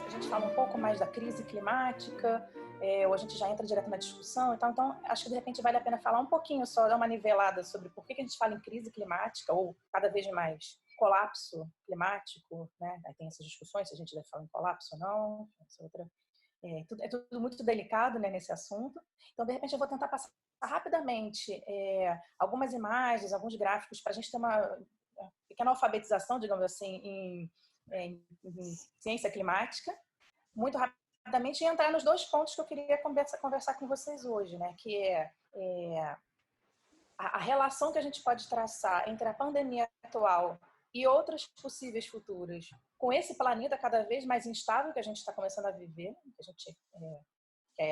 a gente fala um pouco mais da crise climática, ou a gente já entra direto na discussão e tal. Então, acho que de repente vale a pena falar um pouquinho só, dar uma nivelada sobre por que a gente fala em crise climática ou cada vez mais colapso climático, né? Aí tem essas discussões se a gente deve falar em colapso ou não, essa outra. É tudo muito delicado, né, nesse assunto. Então, de repente, eu vou tentar passar rapidamente algumas imagens, alguns gráficos, para a gente ter uma pequena alfabetização, digamos assim, em ciência climática, muito rapidamente, e entrar nos dois pontos que eu queria conversar com vocês hoje, né, que é a relação que a gente pode traçar entre a pandemia atual e outras possíveis futuras, com esse planeta cada vez mais instável que a gente está começando a viver, que a gente,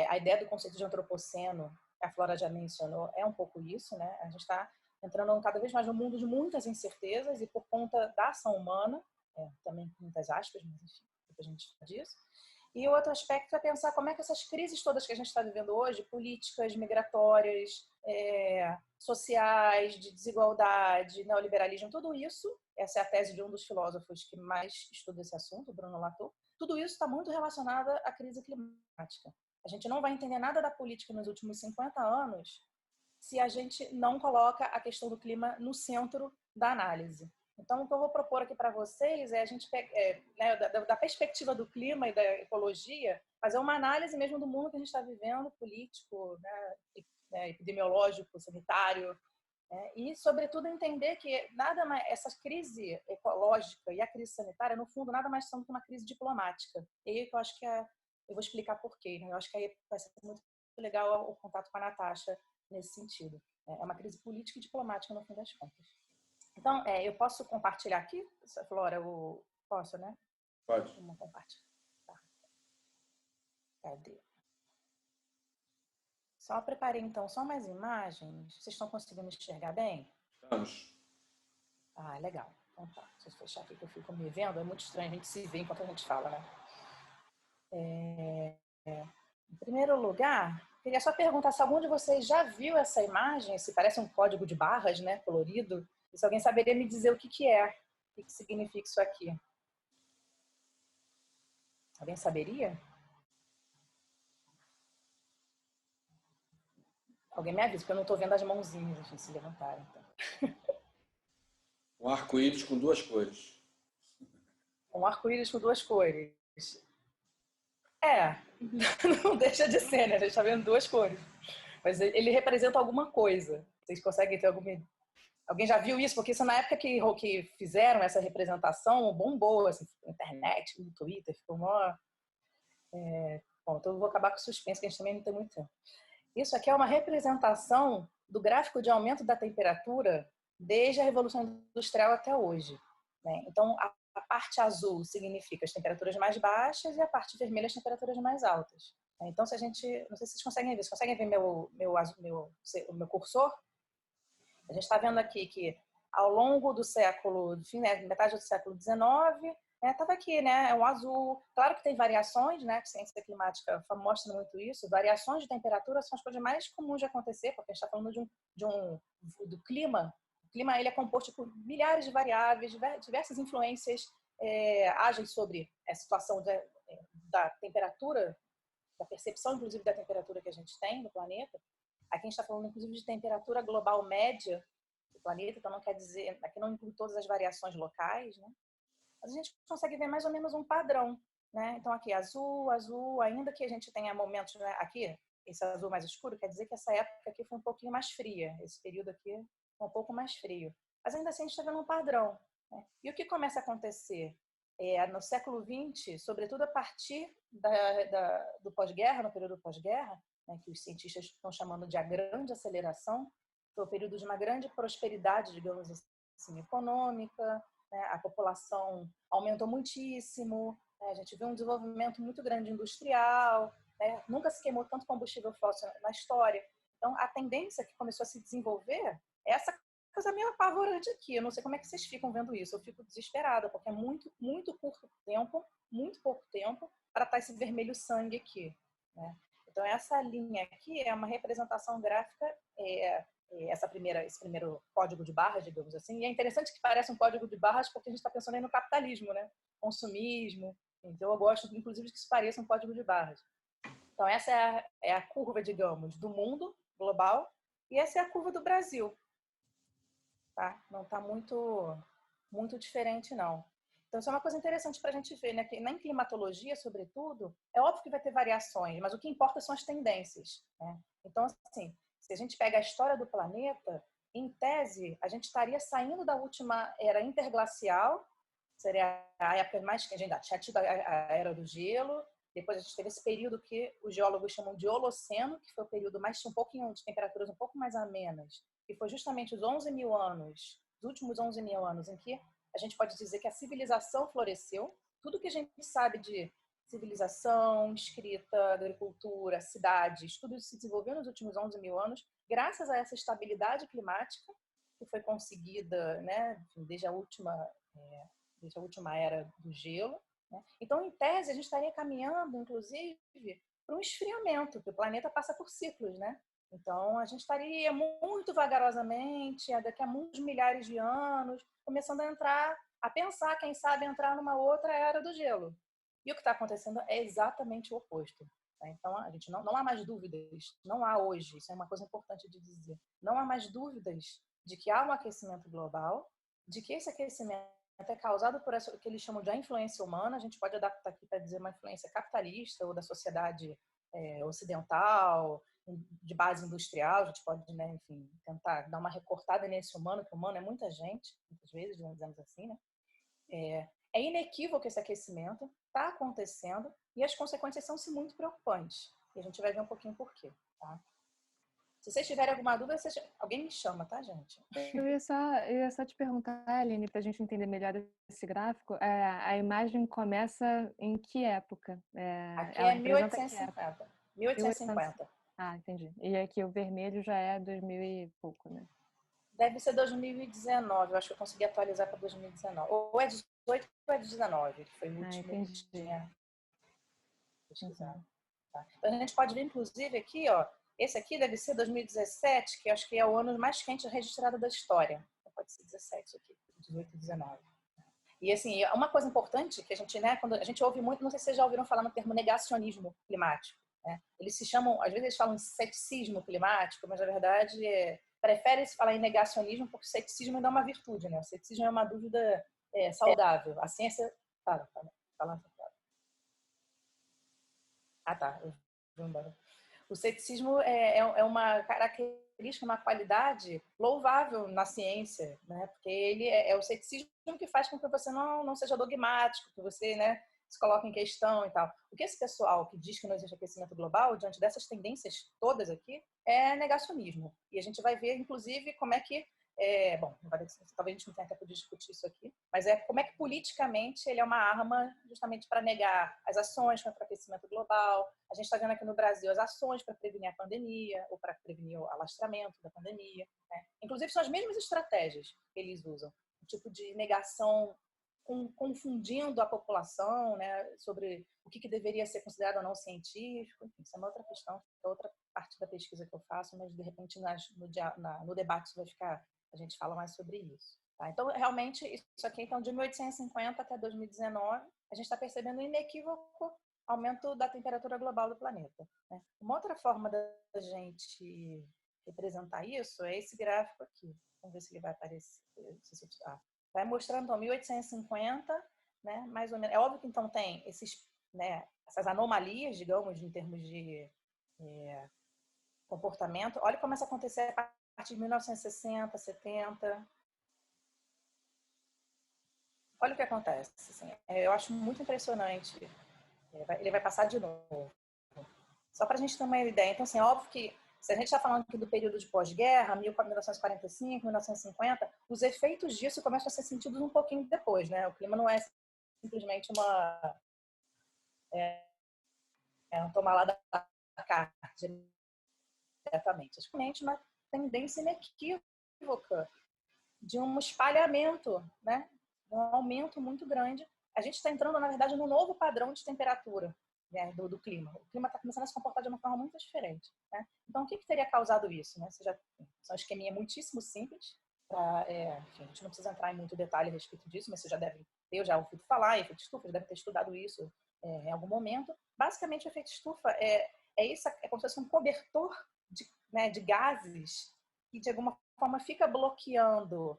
a ideia do conceito de antropoceno, que a Flora já mencionou, é um pouco isso, né? A gente está entrando cada vez mais num mundo de muitas incertezas e por conta da ação humana, também com muitas aspas, mas enfim, depois a gente fala disso. E o outro aspecto é pensar como é que essas crises todas que a gente está vivendo hoje, políticas, migratórias, sociais, de desigualdade, neoliberalismo, tudo isso, essa é a tese de um dos filósofos que mais estuda esse assunto, Bruno Latour, tudo isso está muito relacionado à crise climática. A gente não vai entender nada da política nos últimos 50 anos se a gente não coloca a questão do clima no centro da análise. Então, o que eu vou propor aqui para vocês é a gente, né, da perspectiva do clima e da ecologia, fazer uma análise mesmo do mundo que a gente está vivendo, político, né, epidemiológico, sanitário, e, sobretudo, entender que nada mais, essa crise ecológica e a crise sanitária, no fundo, nada mais são do que uma crise diplomática. E aí que eu acho que eu vou explicar por quê. Né? Eu acho que aí vai ser muito legal o contato com a Natasha nesse sentido. É uma crise política e diplomática, no fim das contas. Então, eu posso compartilhar aqui, Flora? Eu posso, né? Pode. Vamos compartilhar. Tá. Cadê? Só preparei, então, só umas imagens. Vocês estão conseguindo enxergar bem? Estamos. Ah, legal. Então tá. Deixa eu fechar aqui que eu fico me vendo. É muito estranho a gente se ver enquanto a gente fala, né? Em primeiro lugar, queria só perguntar se algum de vocês já viu essa imagem, se parece um código de barras, né, colorido, e se alguém saberia me dizer o que é, o que significa isso aqui. Alguém saberia? Alguém me avisa, porque eu não estou vendo as mãozinhas assim, se levantarem. Então. Um arco-íris com duas cores. Um arco-íris com duas cores. Não deixa de ser, né? A gente está vendo duas cores. Mas ele representa alguma coisa. Vocês conseguem ter alguma... Alguém já viu isso? Porque isso na época que fizeram essa representação, bombou, assim, na internet, no Twitter, ficou mó... Bom, então eu vou acabar com o suspense, que a gente também não tem muito tempo. Isso aqui é uma representação do gráfico de aumento da temperatura desde a Revolução Industrial até hoje. Né? Então, a parte azul significa as temperaturas mais baixas e a parte vermelha as temperaturas mais altas. Então, se a gente... Não sei se vocês conseguem ver. Vocês conseguem ver o meu cursor? A gente está vendo aqui que ao longo do século, metade do século XIX, estava aqui, né? É um azul. Claro que tem variações, né? Que a ciência climática mostra muito isso. Variações de temperatura são as coisas mais comuns de acontecer, porque a gente está falando do clima. O clima ele é composto por milhares de variáveis, diversas influências agem sobre a situação da temperatura, da percepção, inclusive, da temperatura que a gente tem no planeta. Aqui a gente está falando, inclusive, de temperatura global média do planeta, então não quer dizer, aqui não inclui todas as variações locais, né? Mas a gente consegue ver mais ou menos um padrão, né? Então aqui azul, azul, ainda que a gente tenha momentos, né? Aqui, esse azul mais escuro, quer dizer que essa época aqui foi um pouquinho mais fria, esse período aqui foi um pouco mais frio. Mas ainda assim a gente está vendo um padrão, né? E o que começa a acontecer? No século XX, sobretudo a partir do pós-guerra, no período pós-guerra, né, que os cientistas estão chamando de a grande aceleração, foi o período de uma grande prosperidade, digamos assim, econômica, né, a população aumentou muitíssimo, né, a gente viu um desenvolvimento muito grande industrial, né, nunca se queimou tanto combustível fóssil na história. Então, a tendência que começou a se desenvolver é essa coisa meio apavorante aqui. Eu não sei como é que vocês ficam vendo isso. Eu fico desesperada, porque é muito, muito curto tempo, muito pouco tempo, para estar esse vermelho sangue aqui, né? Então, essa linha aqui é uma representação gráfica, esse primeiro código de barras, digamos assim. E é interessante que parece um código de barras porque a gente está pensando aí no capitalismo, né? Consumismo Então, eu gosto, inclusive, que isso pareça um código de barras. Então, essa é a curva, digamos, do mundo global e essa é a curva do Brasil. Tá? Não está muito diferente, não. Então, isso é uma coisa interessante para a gente ver, né? Que na climatologia, sobretudo, é óbvio que vai ter variações, mas o que importa são as tendências, né? Então, assim, se a gente pega a história do planeta, em tese, a gente estaria saindo da última era interglacial, seria a época mais que a gente tinha tido a era do gelo, depois a gente teve esse período que os geólogos chamam de Holoceno, que foi o período mais um pouquinho de temperaturas um pouco mais amenas, que foi justamente os 11 mil anos, os últimos 11 mil anos em que a gente pode dizer que a civilização floresceu. Tudo que a gente sabe de civilização, escrita, agricultura, cidades, tudo isso se desenvolveu nos últimos 11 mil anos, graças a essa estabilidade climática que foi conseguida, né, desde a última era do gelo. Né? Então, em tese, a gente estaria caminhando, inclusive, para um esfriamento, porque o planeta passa por ciclos, né? Então, a gente estaria muito vagarosamente, daqui a muitos milhares de anos, começando a pensar, quem sabe, entrar numa outra era do gelo. E o que está acontecendo é exatamente o oposto. Tá? Então, a gente não há mais dúvidas, não há hoje, isso é uma coisa importante de dizer, não há mais dúvidas de que há um aquecimento global, de que esse aquecimento é causado por o que eles chamam de influência humana, a gente pode adaptar aqui para dizer uma influência capitalista ou da sociedade ocidental, de base industrial, a gente pode, né, enfim, tentar dar uma recortada nesse humano, que o humano é muita gente, muitas vezes, dizemos assim, né? É inequívoco esse aquecimento, está acontecendo e as consequências são muito preocupantes. E a gente vai ver um pouquinho por quê, tá? Se vocês tiverem alguma dúvida, alguém me chama, tá, gente? Eu ia só te perguntar, Aline, para a gente entender melhor esse gráfico, a imagem começa em que época? Aqui Ela é representa que época? 1850. 1850. Ah, entendi. E aqui o vermelho já é 2000 e pouco, né? Deve ser 2019, eu acho que eu consegui atualizar para 2019. Ou é 18 ou é 19, que foi o Ah, último que entendi. tinha pesquisado. Uhum. Tá? Então, a gente pode ver, inclusive, aqui, ó, esse aqui deve ser 2017, que eu acho que é o ano mais quente registrado da história. Então, pode ser 17 isso aqui, 18 e 19. E, assim, uma coisa importante que a gente, né, quando a gente ouve muito, não sei se vocês já ouviram falar no termo negacionismo climático. Né? Eles se chamam, às vezes eles falam ceticismo climático, mas, na verdade, prefere-se falar em negacionismo porque o ceticismo ainda é uma virtude, né? O ceticismo é uma dúvida saudável. A ciência... Fala. Ah, tá. Eu vou embora. O ceticismo é uma característica, uma qualidade louvável na ciência, né? Porque ele é o ceticismo que faz com que você não seja dogmático, que você, né, se coloque em questão e tal. O que esse pessoal que diz que não existe aquecimento global, diante dessas tendências todas aqui, é negacionismo. E a gente vai ver, inclusive, como é que bom, talvez a gente não tenha tempo de discutir isso aqui, mas como é que politicamente ele é uma arma justamente para negar as ações contra o aquecimento global. A gente está vendo aqui no Brasil as ações para prevenir a pandemia ou para prevenir o alastramento da pandemia. Né? Inclusive, são as mesmas estratégias que eles usam. Um tipo de negação confundindo a população, né, sobre o que deveria ser considerado ou não científico. Enfim, isso é uma outra questão, é outra parte da pesquisa que eu faço, mas de repente no debate isso vai ficar, a gente fala mais sobre isso. Tá? Então, realmente, isso aqui, então, de 1850 até 2019, a gente está percebendo um inequívoco aumento da temperatura global do planeta. Né? Uma outra forma da gente representar isso é esse gráfico aqui. Vamos ver se ele vai aparecer. Vai mostrando, então, 1850, né, mais ou menos. É óbvio que, então, tem né, essas anomalias, digamos, em termos de comportamento. Olha como começa a acontecer a partir de 1960, 70. Olha o que acontece. Assim, eu acho muito impressionante. Ele vai passar de novo. Só para a gente ter uma ideia. Então, assim, é óbvio que se a gente está falando aqui do período de pós-guerra, 1945, 1950, os efeitos disso começam a ser sentidos um pouquinho depois, né? O clima não é simplesmente uma tomar lá da cá diretamente. É simplesmente uma tendência inequívoca de um espalhamento, né? Um aumento muito grande. A gente está entrando, na verdade, num novo padrão de temperatura, né, do clima. O clima está começando a se comportar de uma forma muito diferente. Né? Então, o que teria causado isso? Né? São um esqueminha muitíssimo simples enfim, a gente não precisa entrar em muito detalhe a respeito disso, mas você já deve ter, eu já ouvi falar, efeito estufa, já deve ter estudado isso em algum momento. Basicamente, o efeito estufa isso, é como se fosse um cobertor né, de gases que, de alguma forma, fica bloqueando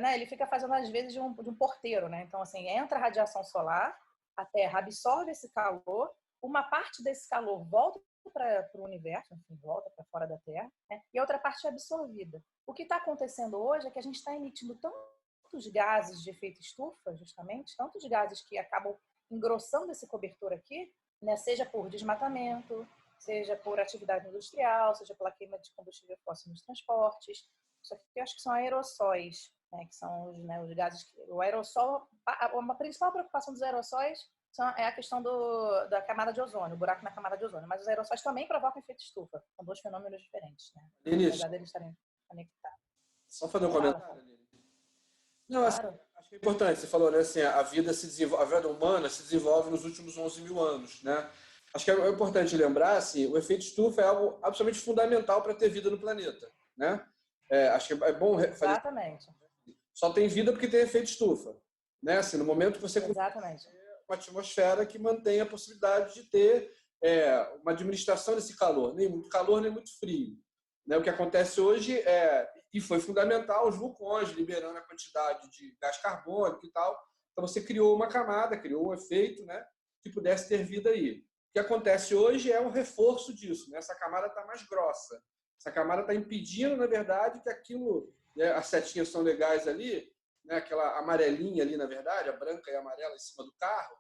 né, ele fica fazendo, às vezes, de um porteiro, né? Então, assim, entra a radiação solar, a Terra absorve esse calor, uma parte desse calor volta para o universo, enfim, volta para fora da Terra, né? E a outra parte é absorvida. O que está acontecendo hoje é que a gente está emitindo tantos gases de efeito estufa, justamente, tantos gases que acabam engrossando esse cobertor aqui, né? Seja por desmatamento, seja por atividade industrial, seja pela queima de combustível fóssil nos transportes. Isso aqui eu acho que são aerossóis, né? Que são os gases. O aerossol, a principal preocupação dos aerossóis é a questão da camada de ozônio, o buraco na camada de ozônio. Mas os aerossóis também provocam efeito estufa. São dois fenômenos diferentes, né? Apesar deles estarem conectados. Só fazer um comentário, Aline. Não, claro. acho que é importante. Você falou, né, assim, a vida humana se desenvolve nos últimos 11 mil anos, né? Acho que é importante lembrar, assim, o efeito estufa é algo absolutamente fundamental para ter vida no planeta, né? Acho que é bom fazer. Exatamente. Só tem vida porque tem efeito estufa, né? Assim, no momento que você Exatamente. uma atmosfera que mantém a possibilidade de ter uma administração desse calor, nem muito calor nem muito frio, né? O que acontece hoje e foi fundamental, os vulcões liberando a quantidade de gás carbônico e tal. Então você criou uma camada, criou um efeito, né, que pudesse ter vida aí. O que acontece hoje é um reforço disso, né? Essa camada está mais grossa. Essa camada está impedindo, na verdade, que aquilo, né, as setinhas são legais ali, né, aquela amarelinha ali, na verdade, a branca e a amarela em cima do carro,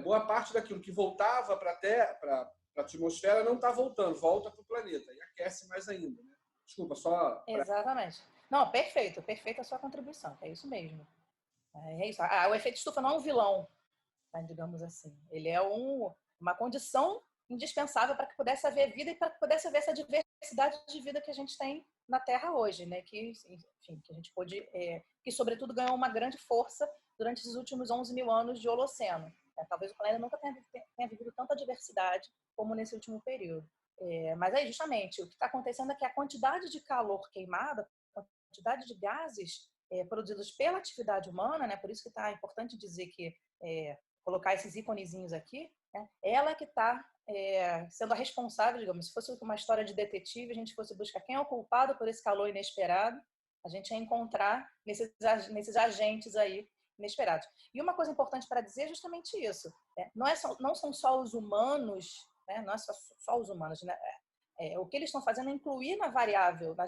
boa parte daquilo que voltava para a Terra, para a atmosfera, não está voltando, volta para o planeta e aquece mais ainda, né? Desculpa, só... Exatamente. Não, perfeito, perfeita a sua contribuição, é isso mesmo. É isso. O efeito estufa não é um vilão, né, digamos assim. Ele é uma condição indispensável para que pudesse haver vida e para que pudesse haver essa diversidade de vida que a gente tem na Terra hoje, né? Que, enfim, que a gente pôde, que sobretudo ganhou uma grande força durante esses últimos 11 mil anos de Holoceno. Talvez o planeta nunca tenha vivido tanta diversidade como nesse último período. Mas aí, justamente, o que está acontecendo é que a quantidade de calor queimado, a quantidade de gases produzidos pela atividade humana, né? Por isso que está importante dizer que colocar esses íconezinhos aqui, né? Ela que está sendo a responsável, digamos, se fosse uma história de detetive, a gente fosse buscar quem é o culpado por esse calor inesperado, a gente ia encontrar nesses agentes aí inesperados. E uma coisa importante para dizer é justamente isso, né? Não são só os humanos, né? Não é só os humanos, né? O que eles estão fazendo é incluir nas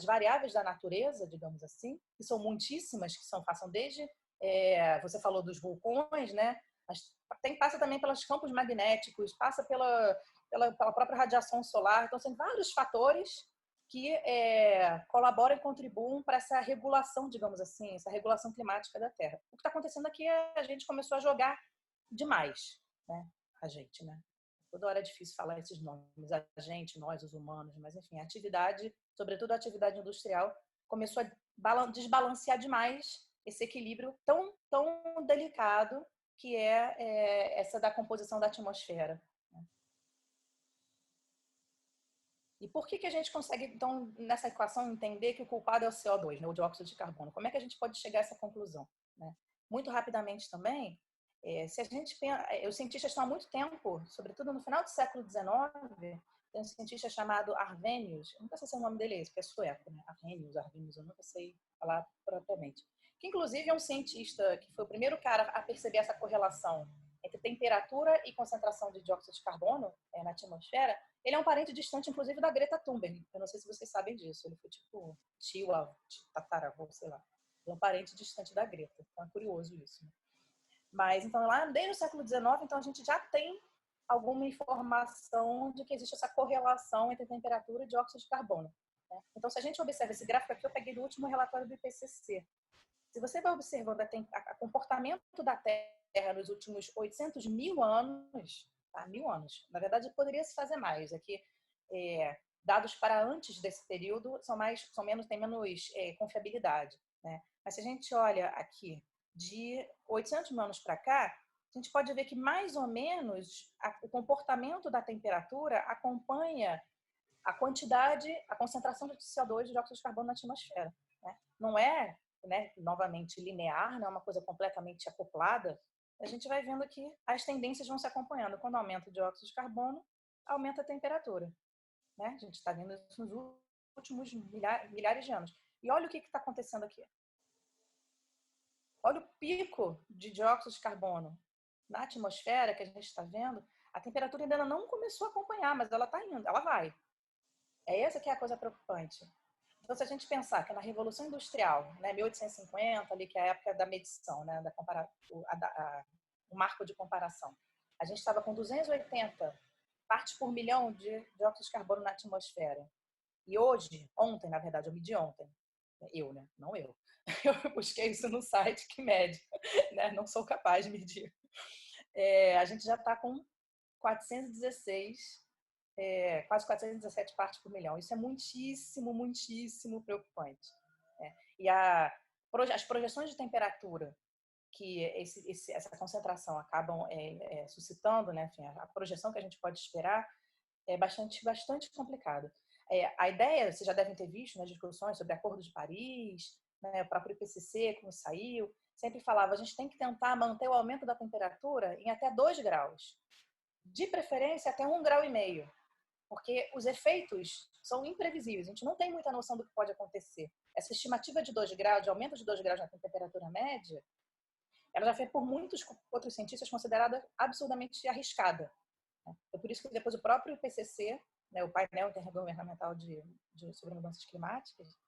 variáveis da natureza, digamos assim, que são muitíssimas, que passam desde, você falou dos vulcões, né? Mas passa também pelos campos magnéticos, passa pela própria radiação solar. Então, são vários fatores que colaboram e contribuem para essa regulação, digamos assim, essa regulação climática da Terra. O que está acontecendo aqui é a gente começou a jogar demais, né? A gente, né? Toda hora é difícil falar esses nomes, a gente, nós, os humanos, mas enfim, a atividade, sobretudo a atividade industrial, começou a desbalancear demais esse equilíbrio tão, tão delicado que essa da composição da atmosfera. E por que a gente consegue, então, nessa equação, entender que o culpado é o CO2, né, o dióxido de carbono? Como é que a gente pode chegar a essa conclusão? Né? Muito rapidamente também, se a gente pensa, os cientistas estão há muito tempo, sobretudo no final do século XIX, tem um cientista chamado Arrhenius, eu nunca sei se o nome dele é esse, porque é sueco, né? Arrhenius, eu nunca sei falar propriamente. Que inclusive é um cientista que foi o primeiro cara a perceber essa correlação entre temperatura e concentração de dióxido de carbono na atmosfera. Ele é um parente distante, inclusive, da Greta Thunberg. Eu não sei se vocês sabem disso. Ele foi tipo tio, tataravô, sei lá. Ele é um parente distante da Greta. Então é curioso isso. Né? Mas, então, lá desde o século XIX, então, a gente já tem alguma informação de que existe essa correlação entre temperatura e dióxido de carbono. Né? Então, se a gente observa esse gráfico aqui, eu peguei do último relatório do IPCC. Se você vai observando o comportamento da Terra nos últimos 800 mil anos, tá? 1000 anos, na verdade poderia se fazer mais, aqui dados para antes desse período têm menos confiabilidade, né? Mas se a gente olha aqui de 800 mil anos para cá, a gente pode ver que mais ou menos o comportamento da temperatura acompanha a quantidade, a concentração de CO2 e de dióxido de carbono na atmosfera. né? Não é, né, novamente, linear, não é uma coisa completamente acoplada. A gente vai vendo que as tendências vão se acompanhando. Quando aumenta o dióxido de carbono, aumenta a temperatura, né? A gente está vendo isso nos últimos milhares de anos. E olha o que está acontecendo aqui. Olha o pico de dióxido de carbono na atmosfera que a gente está vendo. A temperatura ainda não começou a acompanhar, mas ela está indo, ela vai. É essa que é a coisa preocupante. Então, se a gente pensar que na Revolução Industrial, né, 1850, ali, que é a época da medição, né, o marco de comparação, a gente estava com 280 partes por milhão de dióxido de carbono na atmosfera. E hoje, ontem, na verdade, eu medi ontem, né? Não eu. Eu busquei isso no site que mede, né? Não sou capaz de medir. A gente já está com 416, quase 417 partes por milhão. Isso é muitíssimo, muitíssimo preocupante. E as projeções de temperatura que essa concentração acabam suscitando, né? Enfim, a projeção que a gente pode esperar é bastante complicado. A ideia, vocês já devem ter visto nas discussões sobre o Acordo de Paris, né, o próprio IPCC, como saiu, sempre falava, a gente tem que tentar manter o aumento da temperatura em até 2 graus. De preferência, até 1,5 graus. Porque os efeitos são imprevisíveis. A gente não tem muita noção do que pode acontecer. Essa estimativa de 2 graus, de aumento de 2 graus na temperatura média, ela já foi por muitos outros cientistas considerada absurdamente arriscada. É por isso que depois o próprio IPCC, né, o painel intergovernamental sobre mudanças climáticas,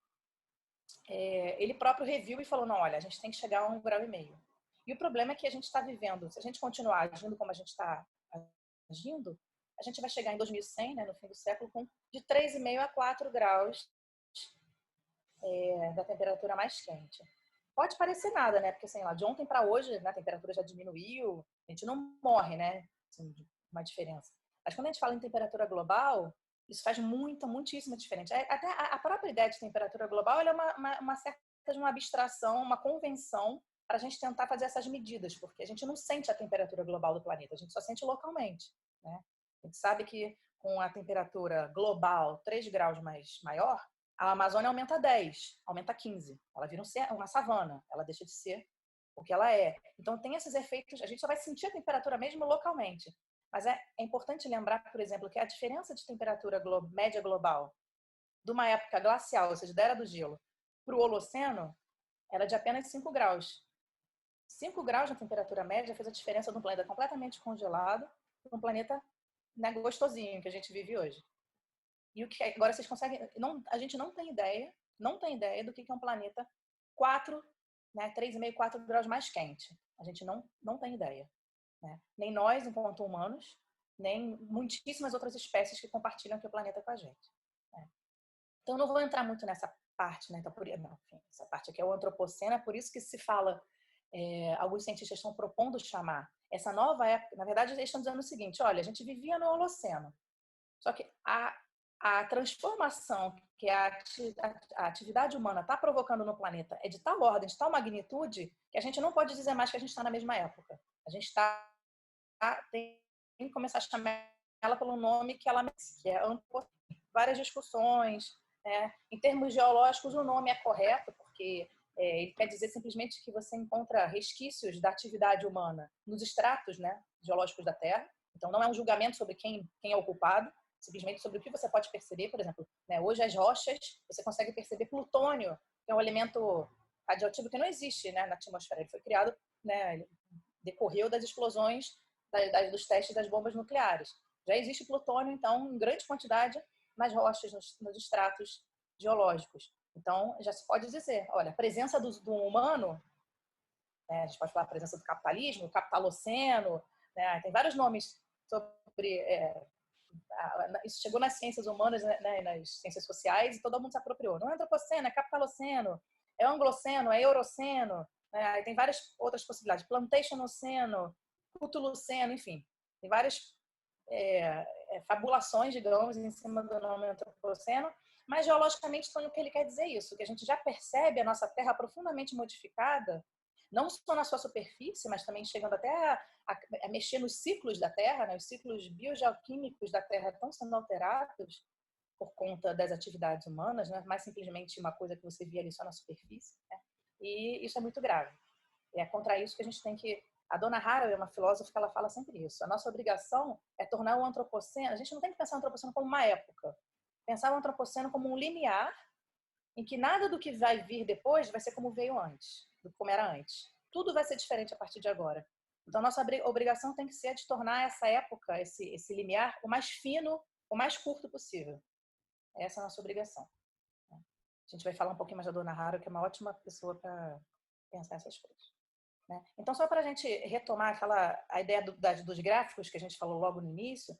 ele próprio reviu e falou, não, olha, a gente tem que chegar a 1,5 graus. E o problema é que a gente está vivendo, se a gente continuar agindo como a gente está agindo, a gente vai chegar em 2100, né, no fim do século, com de 3,5 a 4 graus da temperatura mais quente. Pode parecer nada, né? Porque, sei lá, de ontem para hoje, né, a temperatura já diminuiu, a gente não morre, né? Assim, uma diferença. Mas quando a gente fala em temperatura global, isso faz muitíssima diferença. Até a própria ideia de temperatura global é uma certa de uma abstração, uma convenção para a gente tentar fazer essas medidas, porque a gente não sente a temperatura global do planeta, a gente só sente localmente, né? A gente sabe que com a temperatura global 3 graus maior, a Amazônia aumenta 10, aumenta 15. Ela vira uma savana, ela deixa de ser o que ela é. Então tem esses efeitos, a gente só vai sentir a temperatura mesmo localmente. Mas é importante lembrar, por exemplo, que a diferença de temperatura média global de uma época glacial, ou seja, da era do gelo, para o Holoceno, era de apenas 5 graus. 5 graus na temperatura média fez a diferença de um planeta completamente congelado para um planeta, né, gostosinho que a gente vive hoje. E o que agora vocês conseguem, a gente não tem ideia do que é um planeta 4, né, 3,5, 4 graus mais quente. A gente não tem ideia, né? Nem nós, enquanto humanos, nem muitíssimas outras espécies que compartilham aqui o planeta com a gente, né? Então, eu não vou entrar muito nessa parte, né? Então, enfim, essa parte aqui é o antropoceno, é por isso que se fala, alguns cientistas estão propondo chamar essa nova época, na verdade, eles estão dizendo o seguinte, olha, a gente vivia no Holoceno, só que a transformação que a atividade humana está provocando no planeta é de tal ordem, de tal magnitude, que a gente não pode dizer mais que a gente está na mesma época. A gente tem que começar a chamar ela pelo nome que ela merece, que é antropoceno. Várias discussões, né? Em termos geológicos, o nome é correto, porque ele quer dizer simplesmente que você encontra resquícios da atividade humana nos estratos, né, geológicos da Terra. Então, não é um julgamento sobre quem é o culpado, simplesmente sobre o que você pode perceber. Por exemplo, né, hoje as rochas, você consegue perceber plutônio, que é um elemento radioativo que não existe, né, na atmosfera. Ele foi criado, né, ele decorreu das explosões dos testes das bombas nucleares. Já existe plutônio, então, em grande quantidade nas rochas, nos estratos geológicos. Então, já se pode dizer, olha, a presença do humano, né, a gente pode falar a presença do capitalismo, o capitaloceno, né, tem vários nomes sobre... isso chegou nas ciências humanas, né, nas ciências sociais, e todo mundo se apropriou. Não é antropoceno, é capitaloceno, é angloceno, é euroceno, né, tem várias outras possibilidades. Plantationoceno, cutuloceno, enfim. Tem várias fabulações, digamos, em cima do nome antropoceno, mas geologicamente, o que ele quer dizer isso, que a gente já percebe a nossa Terra profundamente modificada, não só na sua superfície, mas também chegando até a mexer nos ciclos da Terra, né? Os ciclos biogeoquímicos da Terra estão sendo alterados, por conta das atividades humanas, né? Mais simplesmente uma coisa que você via ali só na superfície, né? E isso é muito grave. É contra isso que a gente tem que... A Donna Haraway é uma filósofa que ela fala sempre isso. A nossa obrigação é tornar o antropoceno... A gente não tem que pensar o antropoceno como uma época. Pensar o antropoceno como um limiar em que nada do que vai vir depois vai ser como veio antes, como era antes. Tudo vai ser diferente a partir de agora. Então, nossa obrigação tem que ser de tornar essa época, esse limiar, o mais fino, o mais curto possível. Essa é a nossa obrigação. A gente vai falar um pouquinho mais da Donna Haraway, que é uma ótima pessoa para pensar essas coisas. Então, só para a gente retomar a ideia dos gráficos que a gente falou logo no início,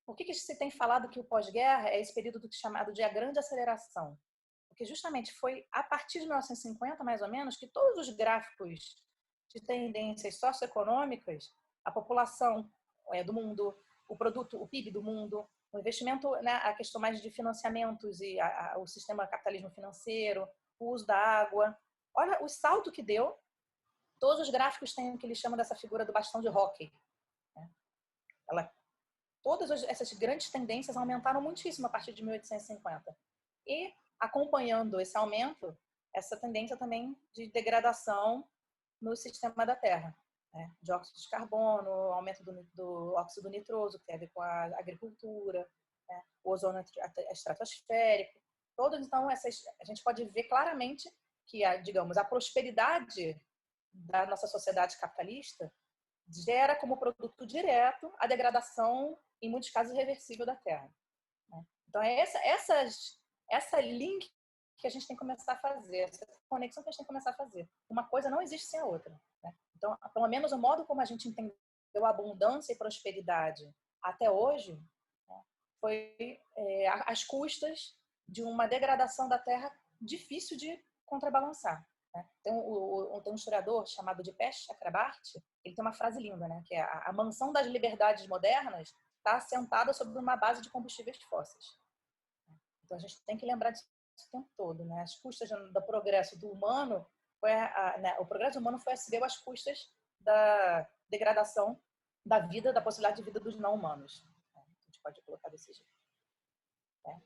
por que se tem falado que o pós-guerra é esse período chamado de a grande aceleração? Porque justamente foi a partir de 1950, mais ou menos, que todos os gráficos de tendências socioeconômicas, a população do mundo, o produto, o PIB do mundo, o investimento, né, a questão mais de financiamentos e o sistema capitalismo financeiro, o uso da água. Olha o salto que deu. Todos os gráficos têm o que eles chamam dessa figura do bastão de hóquei. Todas essas grandes tendências aumentaram muitíssimo a partir de 1850. E, acompanhando esse aumento, essa tendência também de degradação no sistema da Terra. Dióxido de carbono, aumento do óxido nitroso, que tem a ver com a agricultura, o ozônio estratosférico. Todos, então, a gente pode ver claramente que, digamos, a prosperidade da nossa sociedade capitalista gera como produto direto a degradação, em muitos casos, irreversível da Terra. Então, é essa link que a gente tem que começar a fazer, essa conexão que a gente tem que começar a fazer. Uma coisa não existe sem a outra. Então, pelo menos o modo como a gente entendeu abundância e prosperidade até hoje foi às custas de uma degradação da Terra difícil de contrabalançar. Tem um historiador chamado Dipesh Chakrabarty, ele tem uma frase linda, que é: a mansão das liberdades modernas está assentada sobre uma base de combustíveis fósseis. Então a gente tem que lembrar disso o tempo todo, As custas do progresso do humano, o progresso humano foi se deu às custas da degradação da vida, da possibilidade de vida dos não humanos. A gente pode colocar desse jeito.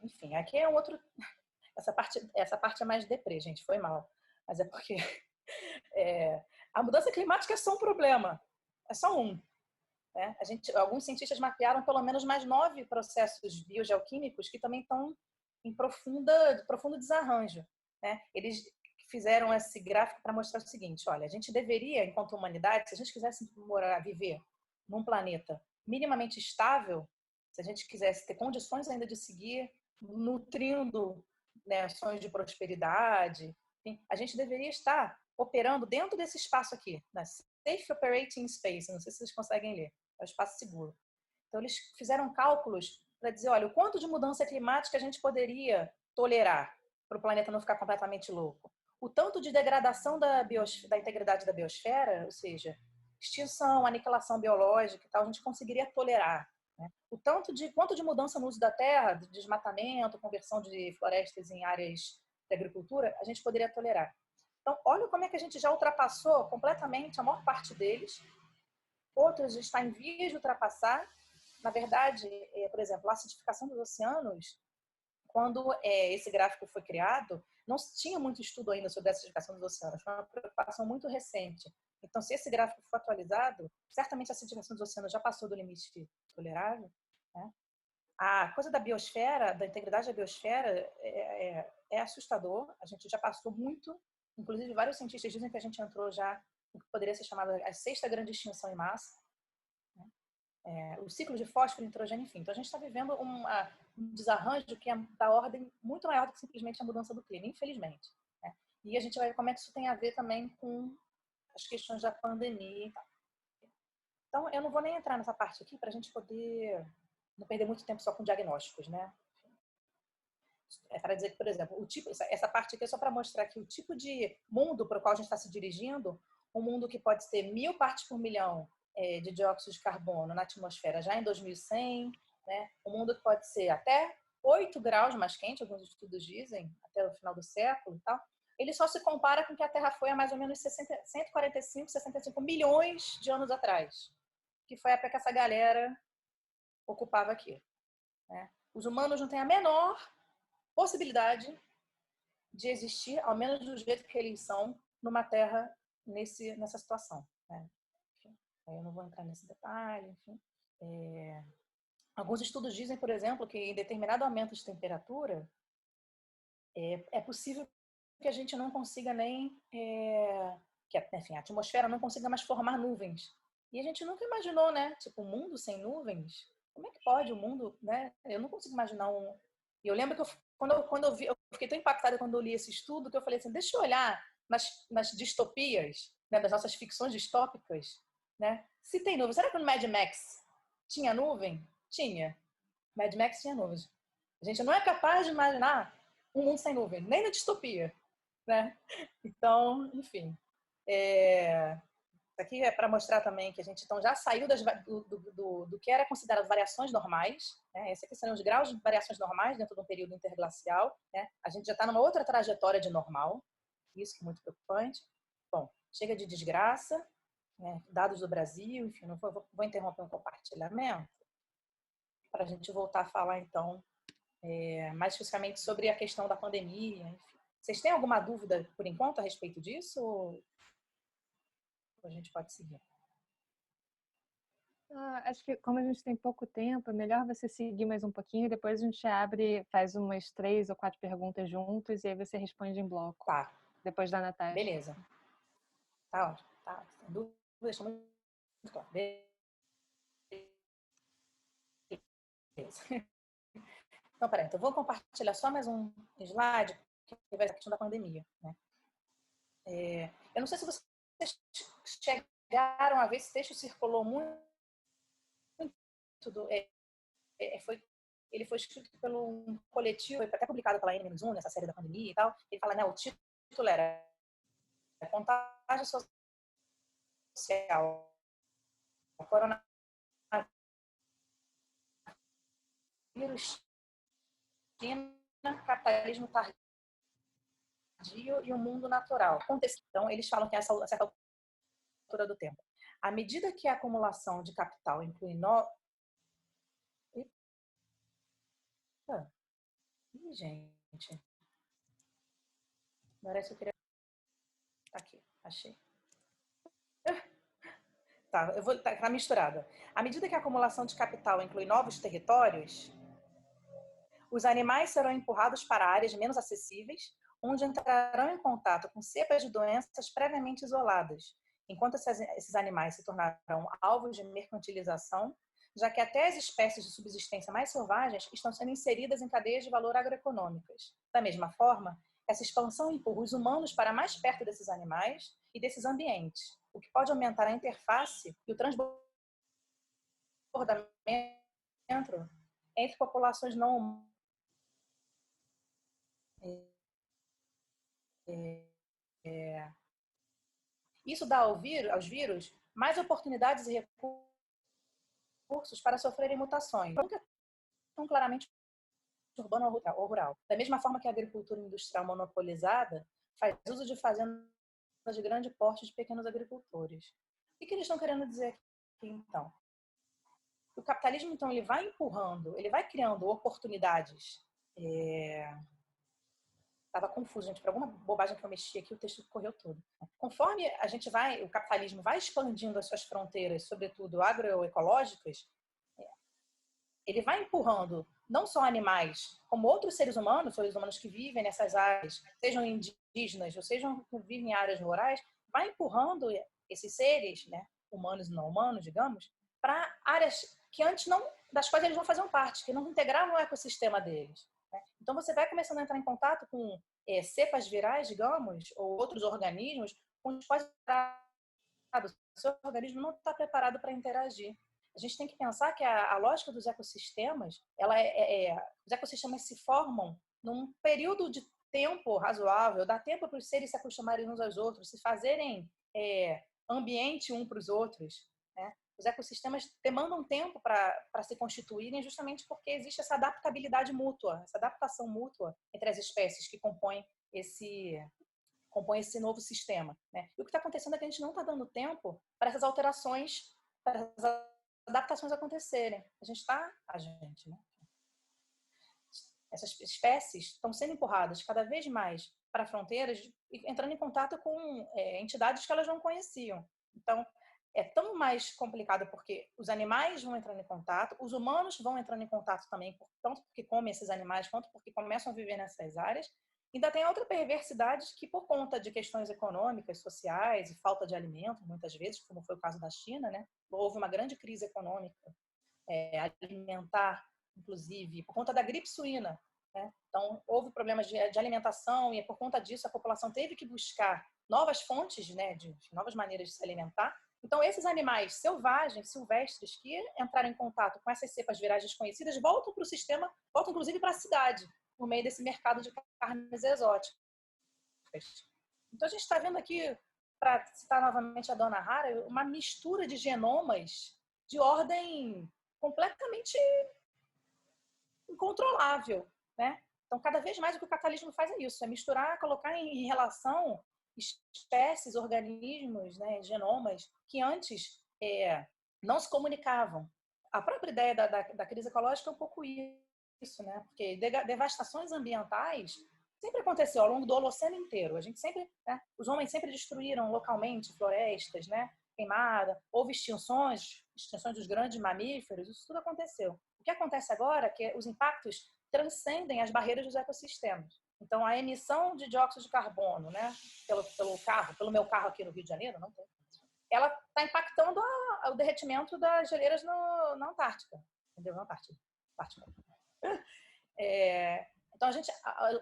Enfim, aqui é um outro... Essa parte é mais deprê, gente, foi mal. Mas é porque a mudança climática é só um problema. É só um. Alguns cientistas mapearam pelo menos mais 9 processos biogeoquímicos que também estão em profundo desarranjo. Eles fizeram esse gráfico para mostrar o seguinte: olha, a gente deveria, enquanto humanidade, se a gente quisesse viver num planeta minimamente estável, se a gente quisesse ter condições ainda de seguir nutrindo sonhos de prosperidade, a gente deveria estar operando dentro desse espaço aqui, Safe Operating Space, não sei se vocês conseguem ler, é o espaço seguro. Então, eles fizeram cálculos para dizer, olha, o quanto de mudança climática a gente poderia tolerar para o planeta não ficar completamente louco. O tanto de degradação da integridade da biosfera, ou seja, extinção, aniquilação biológica e tal, a gente conseguiria tolerar. O quanto de mudança no uso da terra, de desmatamento, conversão de florestas em áreas de agricultura, a gente poderia tolerar. Então, olha como é que a gente já ultrapassou completamente a maior parte deles. Outros estão em vias de ultrapassar. Na verdade, por exemplo, a acidificação dos oceanos, quando esse gráfico foi criado, não tinha muito estudo ainda sobre a acidificação dos oceanos. Foi uma preocupação muito recente. Então, se esse gráfico for atualizado, certamente a acidificação dos oceanos já passou do limite tolerável. A coisa da biosfera, da integridade da biosfera, é assustador. A gente já passou muito. Inclusive, vários cientistas dizem que a gente entrou já no que poderia ser chamado a 6ª grande extinção em massa. O ciclo de fósforo, nitrogênio, enfim. Então, a gente está vivendo um desarranjo que é da ordem muito maior do que simplesmente a mudança do clima, infelizmente. E a gente vai ver como é que isso tem a ver também com as questões da pandemia e tal. Então, eu não vou nem entrar nessa parte aqui para a gente poder não perder muito tempo só com diagnósticos, É para dizer que, por exemplo, essa parte aqui é só para mostrar que o tipo de mundo para o qual a gente está se dirigindo, um mundo que pode ter 1000 partes por milhão de dióxido de carbono na atmosfera já em 2100, um mundo que pode ser até 8 graus mais quente, alguns estudos dizem, até o final do século e tal, ele só se compara com o que a Terra foi há mais ou menos 145, 65 milhões de anos atrás, que foi a época que essa galera ocupava aqui. os humanos não têm a menor possibilidade de existir, ao menos do jeito que eles são, numa Terra nessa situação, né? Enfim, eu não vou entrar nesse detalhe, enfim. Alguns estudos dizem, por exemplo, que em determinado aumento de temperatura, é possível que a gente não consiga nem... enfim, a atmosfera não consiga mais formar nuvens. E a gente nunca imaginou, né? Tipo, um mundo sem nuvens? Como é que pode o mundo, né? Eu não consigo imaginar um... E eu lembro que quando eu vi, eu fiquei tão impactada quando eu li esse estudo, que eu falei assim, deixa eu olhar nas distopias, né, das nossas ficções distópicas, né? Se tem nuvem, será que no Mad Max tinha nuvem? Tinha. Mad Max tinha nuvens. A gente não é capaz de imaginar um mundo sem nuvem, nem na distopia, né? Então, enfim. Isso aqui é para mostrar também que a gente então já saiu do que era considerado variações normais, né? Esse aqui são os graus de variações normais dentro de um período interglacial, né? A gente já está numa outra trajetória de normal, isso que é muito preocupante. Bom, chega de desgraça, né? Dados do Brasil, enfim, não vou interromper um compartilhamento para a gente voltar a falar então mais especificamente sobre a questão da pandemia, enfim. Vocês têm alguma dúvida por enquanto a respeito disso? Ou a gente pode seguir? Acho que como a gente tem pouco tempo, é melhor você seguir mais um pouquinho, depois a gente abre, faz umas 3 ou 4 perguntas juntos e aí você responde em bloco. Tá. Depois da Natasha. Beleza. Tá ótimo. Tá. Sem dúvida, deixa muito claro. Beleza. Então, peraí. Então, vou compartilhar só mais um slide que vai ser a questão da pandemia, né? Eu não sei se vocês chegaram a ver, esse texto circulou muito ele foi escrito pelo um coletivo, foi até publicado pela N-1, nessa série da pandemia e tal. Ele fala, né, o título era Contágio Social, Coronavírus, China, capitalismo tardio e o mundo natural. Então, eles falam que a certa altura do tempo, à medida que a acumulação de capital inclui gente. Parece que eu queria... Aqui, achei. Tá, tá misturada. À medida que a acumulação de capital inclui novos territórios, os animais serão empurrados para áreas menos acessíveis, onde entrarão em contato com cepas de doenças previamente isoladas, enquanto esses animais se tornarão alvos de mercantilização, já que até as espécies de subsistência mais selvagens estão sendo inseridas em cadeias de valor agroeconômicas. Da mesma forma, essa expansão empurra os humanos para mais perto desses animais e desses ambientes, o que pode aumentar a interface e o transbordamento entre populações não humanas. Isso dá aos vírus mais oportunidades e recursos para sofrerem mutações, nunca tão claramente urbana ou rural. Da mesma forma que a agricultura industrial monopolizada faz uso de fazendas de grande porte de pequenos agricultores. O que eles estão querendo dizer aqui, então? O capitalismo, então, ele vai empurrando, ele vai criando oportunidades. Estava confuso, gente, por alguma bobagem que eu mexi aqui, o texto correu todo. Conforme o capitalismo vai expandindo as suas fronteiras, sobretudo agroecológicas, ele vai empurrando não só animais, como outros seres humanos que vivem nessas áreas, sejam indígenas ou sejam que vivem em áreas rurais, vai empurrando esses seres, né, humanos e não humanos, digamos, para áreas que antes das quais eles não faziam parte, que não integravam o ecossistema deles. Né? Então você vai começando a entrar em contato com cepas virais, digamos, ou outros organismos com os quais o seu organismo não está preparado para interagir. A gente tem que pensar que a lógica dos ecossistemas, os ecossistemas se formam num período de tempo razoável, dá tempo para os seres se acostumarem uns aos outros, se fazerem ambiente um para os outros. Né? Os ecossistemas demandam tempo para se constituírem justamente porque existe essa adaptabilidade mútua, essa adaptação mútua entre as espécies que compõem esse novo sistema. Né? E o que está acontecendo é que a gente não está dando tempo para essas alterações, para essas adaptações acontecerem. A gente, né? essas espécies estão sendo empurradas cada vez mais para fronteiras, entrando em contato com entidades que elas não conheciam. Então, é tão mais complicado porque os animais vão entrando em contato, os humanos vão entrando em contato também, tanto porque comem esses animais, quanto porque começam a viver nessas áreas. Ainda tem outra perversidade que, por conta de questões econômicas, sociais e falta de alimento, muitas vezes, como foi o caso da China, né? Houve uma grande crise econômica alimentar, inclusive, por conta da gripe suína. Né? Então, houve problemas de alimentação e, por conta disso, a população teve que buscar novas fontes, né, de novas maneiras de se alimentar. Então, esses animais selvagens, silvestres, que entraram em contato com essas cepas virais desconhecidas, voltam para o sistema, voltam inclusive para a cidade, no meio desse mercado de carnes exóticas. Então, a gente está vendo aqui, para citar novamente a dona Hara, uma mistura de genomas de ordem completamente incontrolável, né? Então, cada vez mais o que o capitalismo faz é isso, é misturar, colocar em relação espécies, organismos, né, genomas, que antes não se comunicavam. A própria ideia da crise ecológica é um pouco isso, né? Porque devastações ambientais sempre aconteceu ao longo do Holoceno inteiro. A gente sempre, né, os homens sempre destruíram localmente florestas, né? Queimada, houve extinções dos grandes mamíferos, isso tudo aconteceu. O que acontece agora é que os impactos transcendem as barreiras dos ecossistemas. Então, a emissão de dióxido de carbono, né, pelo meu carro aqui no Rio de Janeiro, não tem, ela está impactando o derretimento das geleiras na Antártica, entendeu? Na Antártida. Então,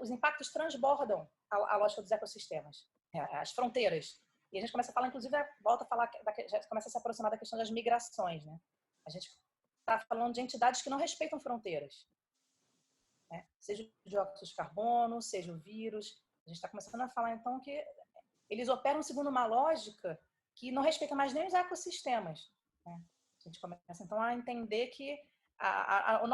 os impactos transbordam a lógica dos ecossistemas, as fronteiras. E a gente começa a falar, inclusive, volta a falar, já começa a se aproximar da questão das migrações, né? A gente está falando de entidades que não respeitam fronteiras, né? Seja o dióxido de carbono, seja o vírus. A gente está começando a falar, então, que eles operam segundo uma lógica que não respeita mais nem os ecossistemas, né? A gente começa, então, a entender que a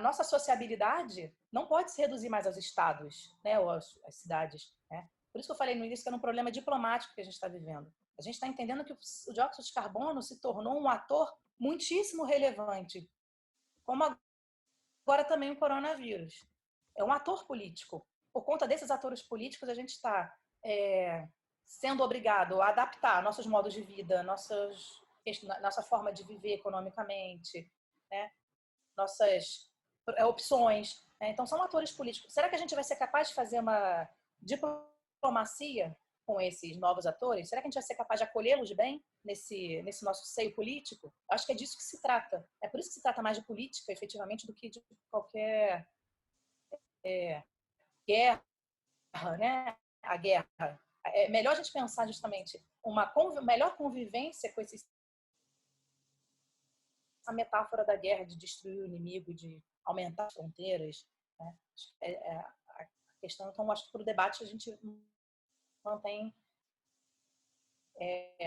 nossa sociabilidade não pode se reduzir mais aos estados, né, ou às cidades, né? Por isso que eu falei no início que era um problema diplomático que a gente está vivendo. A gente está entendendo que o dióxido de carbono se tornou um ator muitíssimo relevante, como agora também o coronavírus. É um ator político. Por conta desses atores políticos, a gente está sendo obrigado a adaptar nossos modos de vida, nossa forma de viver economicamente, né? Nossas opções. Né? Então, são atores políticos. Será que a gente vai ser capaz de fazer uma diplomacia com esses novos atores? Será que a gente vai ser capaz de acolhê-los bem nesse nosso seio político? Acho que é disso que se trata. É por isso que se trata mais de política, efetivamente, do que de qualquer guerra, né? A guerra. É melhor a gente pensar justamente uma melhor convivência com essa metáfora da guerra, de destruir o inimigo, de aumentar as fronteiras. Né? A questão, então, acho que para o debate a gente mantém,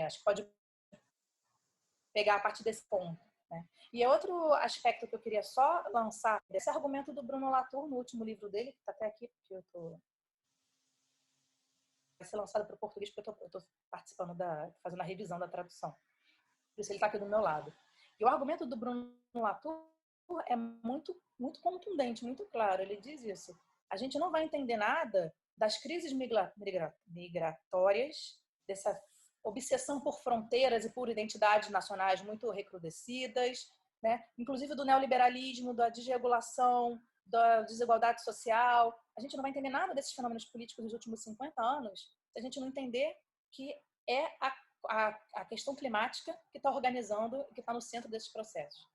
acho que pode pegar a partir desse ponto. Né? E outro aspecto que eu queria só lançar, desse argumento do Bruno Latour, no último livro dele, que está até aqui, porque eu estou... Vai ser lançado para o português, porque eu estou participando, fazendo a revisão da tradução. Por isso ele está aqui do meu lado. E o argumento do Bruno Latour é muito, muito contundente, muito claro. Ele diz isso. A gente não vai entender nada das crises migratórias, dessa obsessão por fronteiras e por identidades nacionais muito recrudescidas, né? Inclusive do neoliberalismo, da desregulação, da desigualdade social. A gente não vai entender nada desses fenômenos políticos dos últimos 50 anos se a gente não entender que é a questão climática que está organizando e que está no centro desses processos.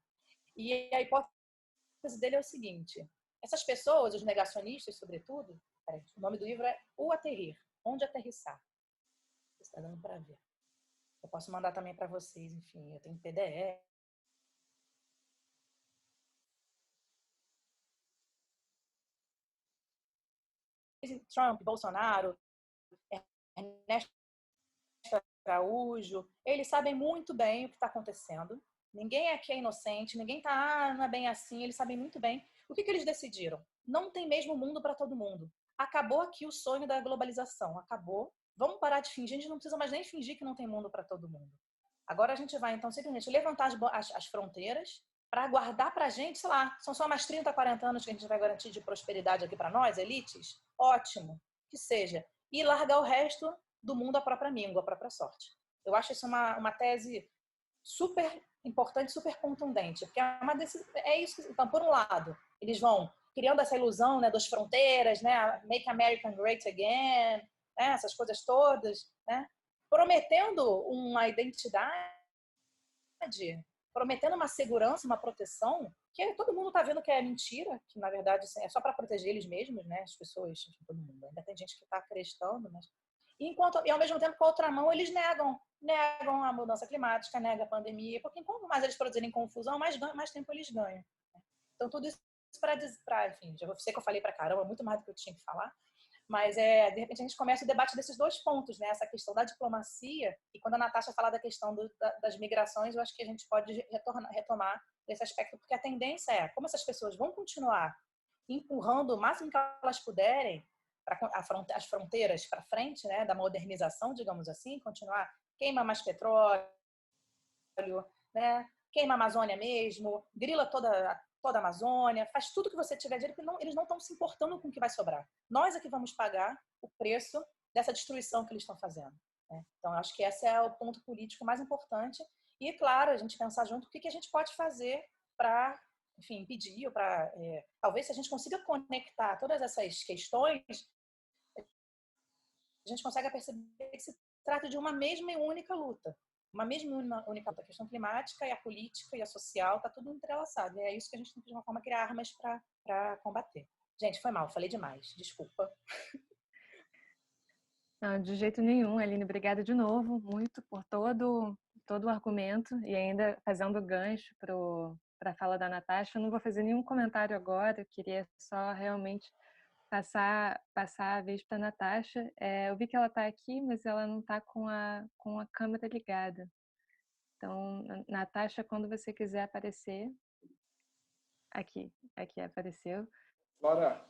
E a hipótese dele é o seguinte: essas pessoas, os negacionistas, sobretudo, o nome do livro é O Aterrir, Onde Aterrissar. Está dando para ver. Eu posso mandar também para vocês, enfim, eu tenho PDF. Trump, Bolsonaro, Ernesto Araújo, eles sabem muito bem o que está acontecendo. Ninguém aqui é inocente, ninguém está, não é bem assim, eles sabem muito bem. O que eles decidiram? Não tem mesmo mundo para todo mundo. Acabou aqui o sonho da globalização, acabou. Vamos parar de fingir, a gente não precisa mais nem fingir que não tem mundo para todo mundo. Agora a gente vai, então, simplesmente levantar as fronteiras, para guardar para a gente, sei lá, são só mais 30, 40 anos que a gente vai garantir de prosperidade aqui para nós, elites? Ótimo, que seja. E largar o resto do mundo à própria míngua, à própria sorte. Eu acho isso uma tese super importante, super contundente, porque é isso. Então, por um lado, eles vão criando essa ilusão, né, das fronteiras, né, Make America Great Again, né, essas coisas todas, né, prometendo uma identidade, prometendo uma segurança, uma proteção, que todo mundo está vendo que é mentira, que na verdade assim, é só para proteger eles mesmos, né, as pessoas, todo mundo. Ainda tem gente que está acreditando, mas e ao mesmo tempo, com a outra mão, eles negam a mudança climática, negam a pandemia, porque quanto mais eles produzirem confusão, mais tempo eles ganham. Então, tudo isso para, enfim, já sei que eu falei para caramba, muito mais do que eu tinha que falar, mas de repente a gente começa o debate desses dois pontos, né? Essa questão da diplomacia, e quando a Natasha fala da questão das migrações, eu acho que a gente pode retomar esse aspecto, porque a tendência é, como essas pessoas vão continuar empurrando o máximo que elas puderem as fronteiras para frente, né, da modernização, digamos assim, continuar queima mais petróleo, né, queima a Amazônia mesmo, grila toda a Amazônia, faz tudo que você tiver direito, porque eles não estão se importando com o que vai sobrar. Nós é que vamos pagar o preço dessa destruição que eles estão fazendo. Né? Então, acho que esse é o ponto político mais importante. E, claro, a gente pensar junto o que a gente pode fazer para, enfim, impedir, ou para, talvez se a gente consiga conectar todas essas questões, a gente consegue perceber que se trata de uma mesma e única luta. Uma mesma e única luta. A questão climática e a política e a social está tudo entrelaçado. E é isso que a gente tem que, de uma forma, criar armas para combater. Gente, foi mal, falei demais. Desculpa. Não, de jeito nenhum, Aline. Obrigada de novo, muito, por todo o argumento e ainda fazendo gancho para a fala da Natasha. Eu não vou fazer nenhum comentário agora, eu queria só realmente passar a vez para a Natasha. Eu vi que ela está aqui, mas ela não está com a câmera ligada. Então, Natasha, quando você quiser aparecer, aqui apareceu. Bora.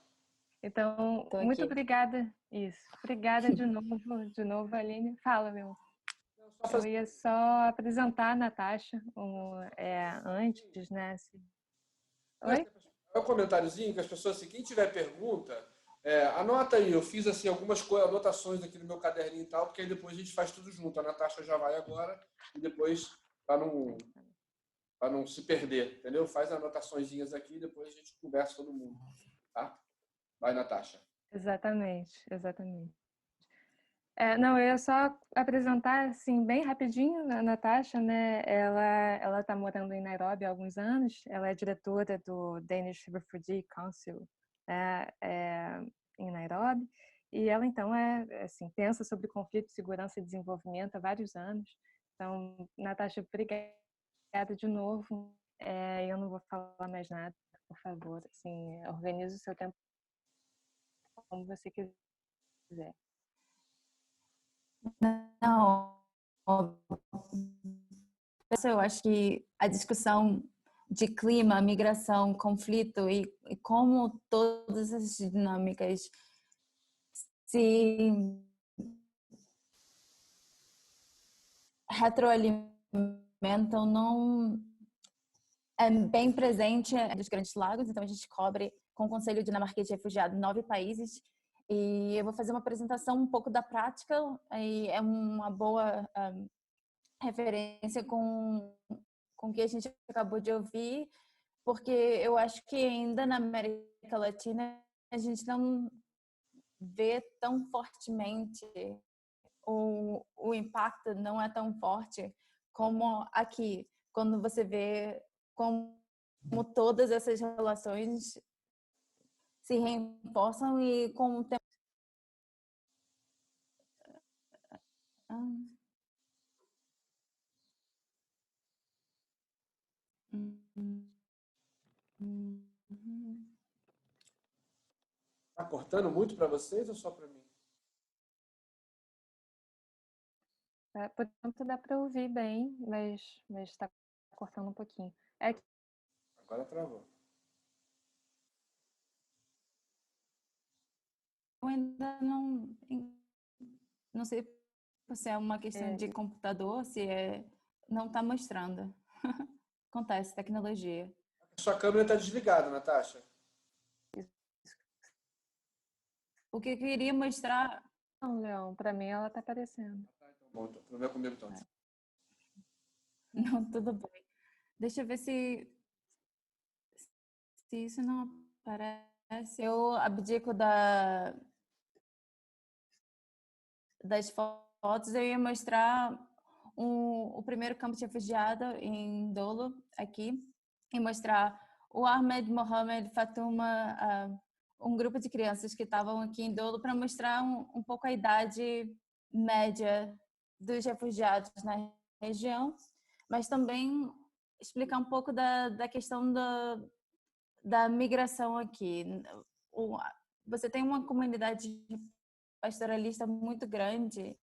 Então, Tô muito aqui. obrigada. Isso. Obrigada de novo, Aline. Fala, meu. Eu ia só apresentar a Natasha antes, né? Oi? É um comentáriozinho que as pessoas, assim, quem tiver pergunta, anota aí. Eu fiz assim algumas anotações aqui no meu caderninho e tal, porque aí depois a gente faz tudo junto. A Natasha já vai agora e depois, para não se perder, entendeu? Faz anotaçõezinhas aqui e depois a gente conversa todo mundo, tá? Vai, Natasha. Exatamente. Não, eu ia só apresentar, assim, bem rapidinho a Natasha, né? Ela está morando em Nairobi há alguns anos. Ela é diretora do Danish Refugee Council em Nairobi. E ela, então, assim, pensa sobre conflito, segurança e desenvolvimento há vários anos. Então, Natasha, obrigada de novo. Eu não vou falar mais nada, por favor. Assim, organize o seu tempo como você quiser. Não, eu acho que a discussão de clima, migração, conflito e como todas as dinâmicas se retroalimentam não é bem presente dos Grandes Lagos. Então a gente cobre com o Conselho Dinamarquês de Refugiados 9 países. E eu vou fazer uma apresentação um pouco da prática, e é uma boa referência com o que a gente acabou de ouvir, porque eu acho que ainda na América Latina a gente não vê tão fortemente, o impacto não é tão forte como aqui, quando você vê como todas essas relações se reforçam e com o tempo. Tá cortando muito para vocês ou só para mim? Por enquanto dá para ouvir bem, mas está cortando um pouquinho. Agora travou. Eu ainda não sei se é uma questão de computador, se não está mostrando. Acontece, tecnologia. Sua câmera está desligada, Natasha. O que eu queria mostrar... Não, Leão, para mim ela tá aparecendo. Bom, problema comigo então. Não, tudo bem. Deixa eu ver se isso não aparece. Eu abdico das fotos. Eu ia mostrar o primeiro campo de refugiado em Dolo, aqui, e mostrar o Ahmed Mohamed Fatuma, um grupo de crianças que estavam aqui em Dolo, para mostrar um pouco a idade média dos refugiados na região, mas também explicar um pouco da questão da migração aqui. Você tem uma comunidade pastoralista muito grande.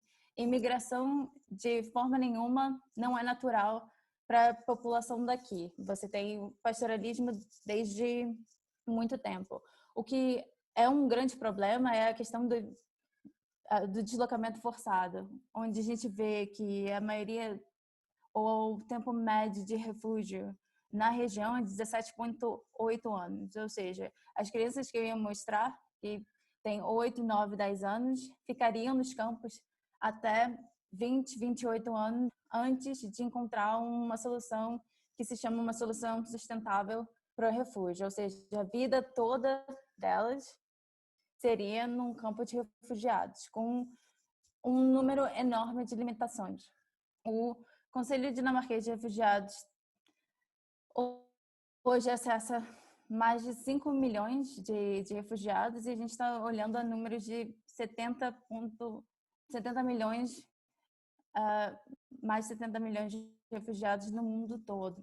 Imigração, de forma nenhuma, não é natural para a população daqui. Você tem pastoralismo desde muito tempo. O que é um grande problema é a questão do deslocamento forçado, onde a gente vê que a maioria, ou o tempo médio de refúgio na região é 17,8 anos. Ou seja, as crianças que eu ia mostrar, que têm 8, 9, 10 anos, ficariam nos campos até 20, 28 anos antes de encontrar uma solução que se chama uma solução sustentável para o refúgio. Ou seja, a vida toda delas seria num campo de refugiados, com um número enorme de limitações. O Conselho Dinamarquês de Refugiados hoje acessa mais de 5 milhões de refugiados e a gente está olhando a números de 70 milhões, mais de 70 milhões de refugiados no mundo todo,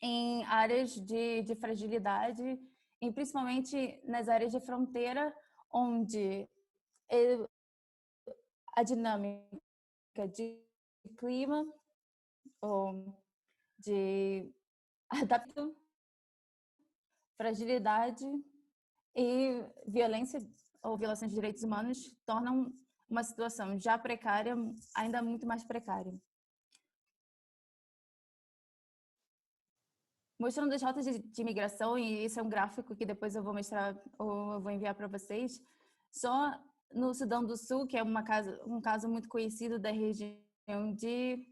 em áreas de fragilidade, e principalmente nas áreas de fronteira, onde a dinâmica de clima ou de adaptação, fragilidade e violência ou violações de direitos humanos tornam uma situação já precária ainda muito mais precária. Mostrando as rotas de imigração, e isso é um gráfico que depois eu vou mostrar ou eu vou enviar para vocês, só no Sudão do Sul, que é um caso muito conhecido da região de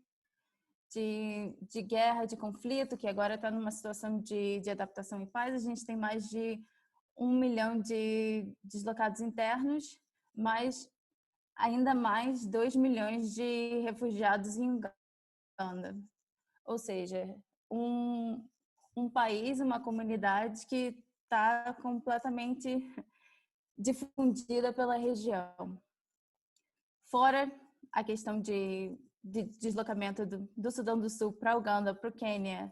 guerra, de conflito, que agora está numa situação de adaptação e paz. A gente tem mais de 1 milhão de deslocados internos, mas ainda mais 2 milhões de refugiados em Uganda. Ou seja, um país, uma comunidade que está completamente difundida pela região. Fora a questão de deslocamento do Sudão do Sul para Uganda, para o Quênia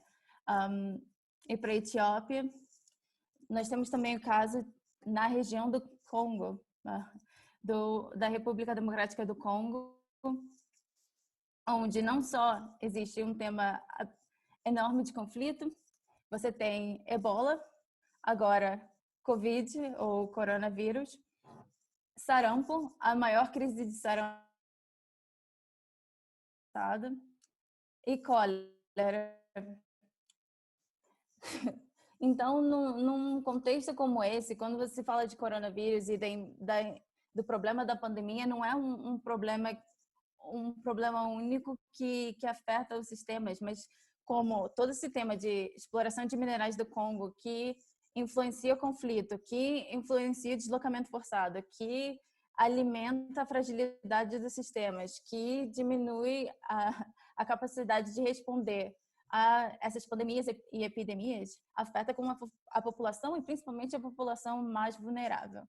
e para a Etiópia, nós temos também o caso na região do Congo, da República Democrática do Congo, onde não só existe um tema enorme de conflito, você tem Ebola, agora Covid ou coronavírus, sarampo, a maior crise de sarampo, e cólera. Então, num contexto como esse, quando você fala de coronavírus e do problema da pandemia, não é um problema único que afeta os sistemas, mas como todo esse tema de exploração de minerais do Congo, que influencia o conflito, que influencia o deslocamento forçado, que alimenta a fragilidade dos sistemas, que diminui a capacidade de responder a essas pandemias e epidemias, afeta como a população, e principalmente a população mais vulnerável.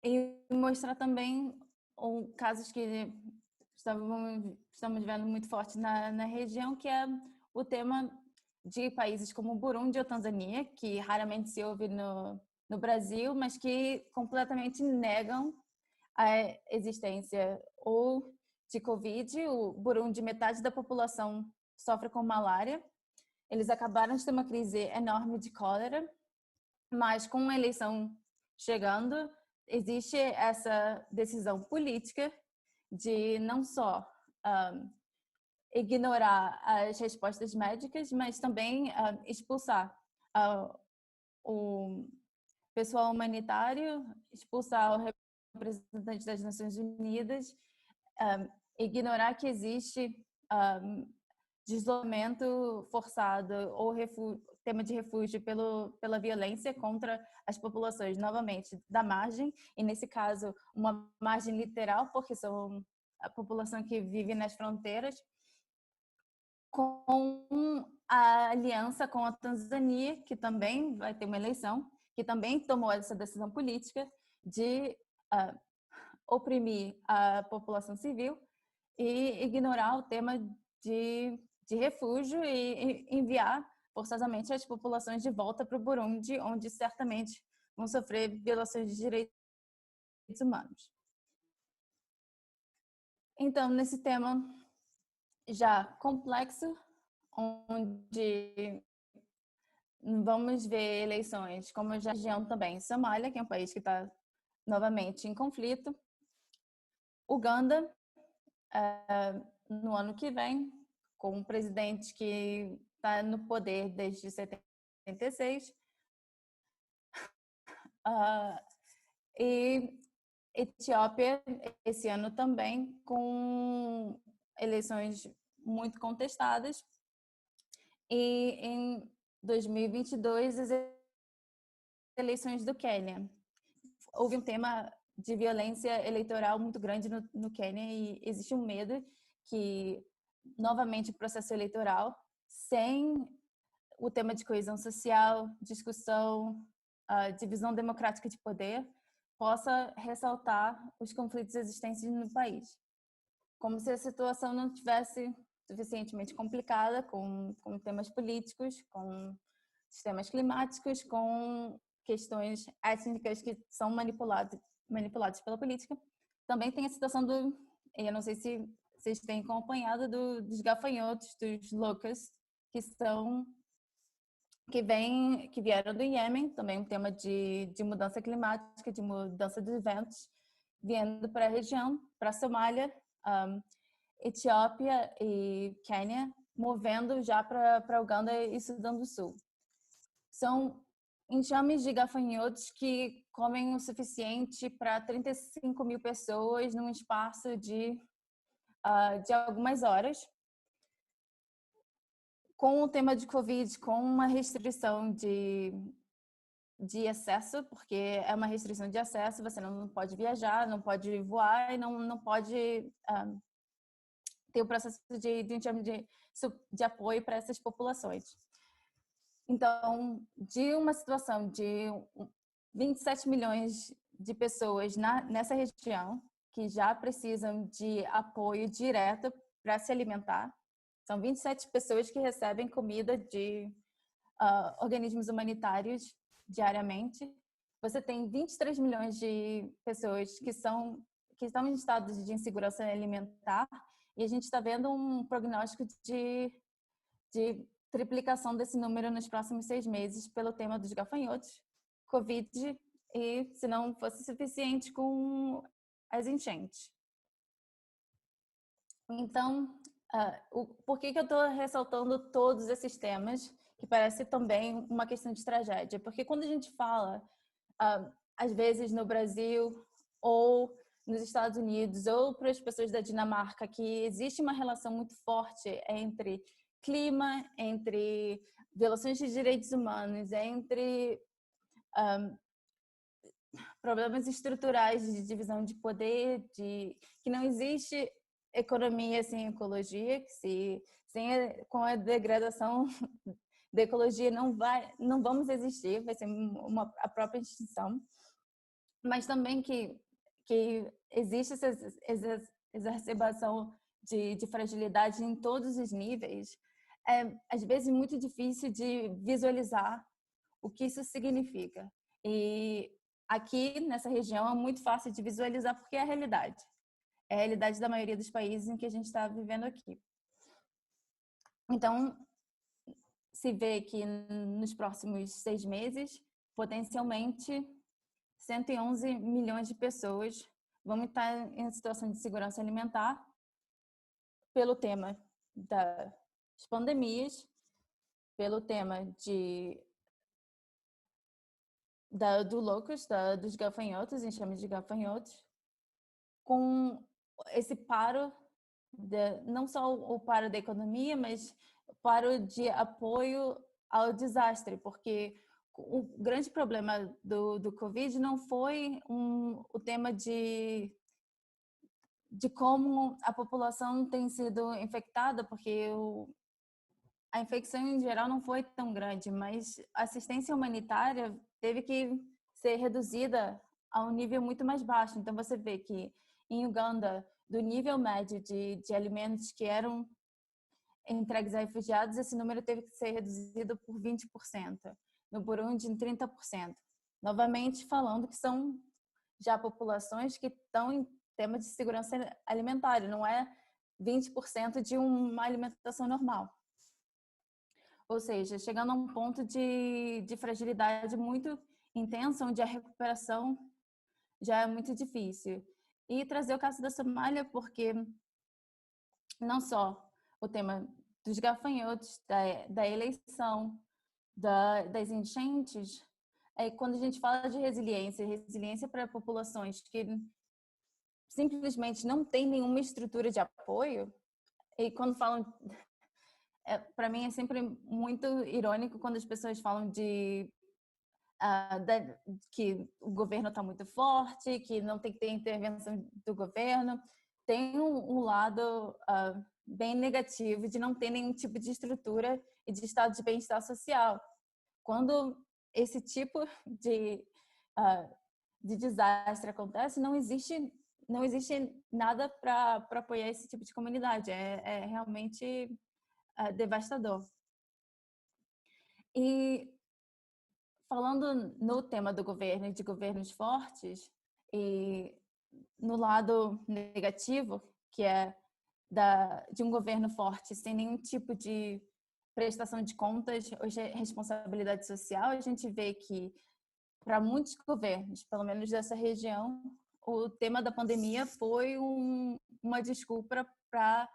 E mostrar também casos que estamos vendo muito forte na região, que é o tema de países como Burundi ou Tanzânia, que raramente se ouve no Brasil, mas que completamente negam a existência ou de Covid. O Burundi, metade da população sofre com malária. Eles acabaram de ter uma crise enorme de cólera, mas com a eleição chegando, existe essa decisão política de não só ignorar as respostas médicas, mas também expulsar o pessoal humanitário, expulsar o representante das Nações Unidas, ignorar que existe deslocamento forçado ou tema de refúgio pela violência contra as populações, novamente, da margem, e nesse caso uma margem literal, porque são a população que vive nas fronteiras, com a aliança com a Tanzânia, que também vai ter uma eleição, que também tomou essa decisão política de oprimir a população civil e ignorar o tema de refúgio e enviar forçosamente as populações de volta para o Burundi, onde certamente vão sofrer violações de direitos humanos. Então, nesse tema já complexo, onde vamos ver eleições, como já região também, Somália, que é um país que está novamente em conflito, Uganda, no ano que vem, com um presidente que está no poder desde 76, e Etiópia, esse ano também, com eleições muito contestadas, e em 2022, as eleições do Quênia. Houve um tema de violência eleitoral muito grande no Quênia e existe um medo que, novamente, o processo eleitoral, sem o tema de coesão social, discussão, divisão democrática de poder, possa ressaltar os conflitos existentes no país. Como se a situação não tivesse suficientemente complicada com temas políticos, com sistemas climáticos, com questões étnicas que são manipuladas pela política. Também tem a situação eu não sei se vocês têm acompanhado, dos gafanhotos, dos locusts, que vieram do Iêmen, também um tema de mudança climática, de mudança dos ventos, vindo para a região, para a Somália, Etiópia e Quênia, movendo já para Uganda e Sudão do Sul. São enxames de gafanhotos que comem o suficiente para 35 mil pessoas num espaço de algumas horas. Com o tema de Covid, com uma restrição de acesso, porque é uma restrição de acesso, você não pode viajar, não pode voar e não pode ter o processo de enxame de apoio para essas populações. Então, de uma situação de 27 milhões de pessoas nessa região que já precisam de apoio direto para se alimentar, são 27 pessoas que recebem comida de organismos humanitários diariamente. Você tem 23 milhões de pessoas que estão em estado de insegurança alimentar, e a gente está vendo um prognóstico de triplicação desse número nos próximos 6 meses pelo tema dos gafanhotos, Covid e, se não fosse suficiente, com as enchentes. Então, por que eu estou ressaltando todos esses temas, que parece também uma questão de tragédia? Porque quando a gente fala, às vezes no Brasil ou nos Estados Unidos ou para as pessoas da Dinamarca, que existe uma relação muito forte entre clima, entre violações de direitos humanos, entre problemas estruturais de divisão de poder, que não existe economia sem ecologia, que com a degradação da ecologia não vamos existir, vai ser a própria extinção, mas também que existe essa exacerbação de fragilidade em todos os níveis. É às vezes muito difícil de visualizar o que isso significa. E aqui nessa região é muito fácil de visualizar porque é a realidade. É a realidade da maioria dos países em que a gente está vivendo aqui. Então, se vê que nos próximos 6 meses, potencialmente 111 milhões de pessoas vão estar em situação de segurança alimentar pelo tema das pandemias, pelo tema do locust, dos gafanhotos, enxame de gafanhotos, com esse paro, não só o paro da economia, mas o paro de apoio ao desastre, porque o grande problema do Covid não foi o tema de como a população tem sido infectada, porque a infecção em geral não foi tão grande, mas a assistência humanitária teve que ser reduzida a um nível muito mais baixo. Então você vê que em Uganda, do nível médio de alimentos que eram entregues a refugiados, esse número teve que ser reduzido por 20%. No Burundi, em 30%. Novamente falando que são já populações que estão em tema de segurança alimentar, não é 20% de uma alimentação normal. Ou seja, chegando a um ponto de fragilidade muito intensa, onde a recuperação já é muito difícil. E trazer o caso da Somália, porque não só o tema dos gafanhotos, da eleição, das enchentes, quando a gente fala de resiliência para populações que simplesmente não tem nenhuma estrutura de apoio, e quando falam, para mim é sempre muito irônico quando as pessoas falam que o governo está muito forte, que não tem que ter intervenção do governo. Tem um lado bem negativo de não ter nenhum tipo de estrutura e de estado de bem-estar social. Quando esse tipo de desastre acontece, não existe nada para apoiar esse tipo de comunidade. É realmente devastador. E falando no tema do governo e de governos fortes, e no lado negativo, que é de um governo forte sem nenhum tipo de prestação de contas ou responsabilidade social, a gente vê que, para muitos governos, pelo menos dessa região, o tema da pandemia foi uma desculpa para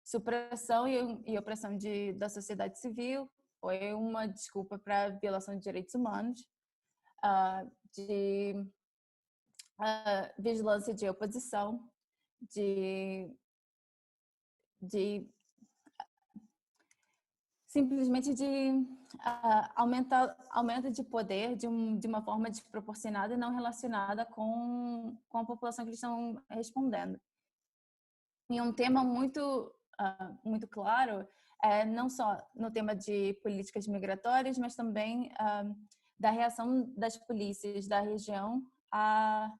supressão e opressão da sociedade civil, foi uma desculpa para violação de direitos humanos, de vigilância de oposição, de simplesmente de aumento de poder de uma forma desproporcionada e não relacionada com a população que eles estão respondendo. E um tema muito claro, não só no tema de políticas migratórias, mas também da reação das polícias da região à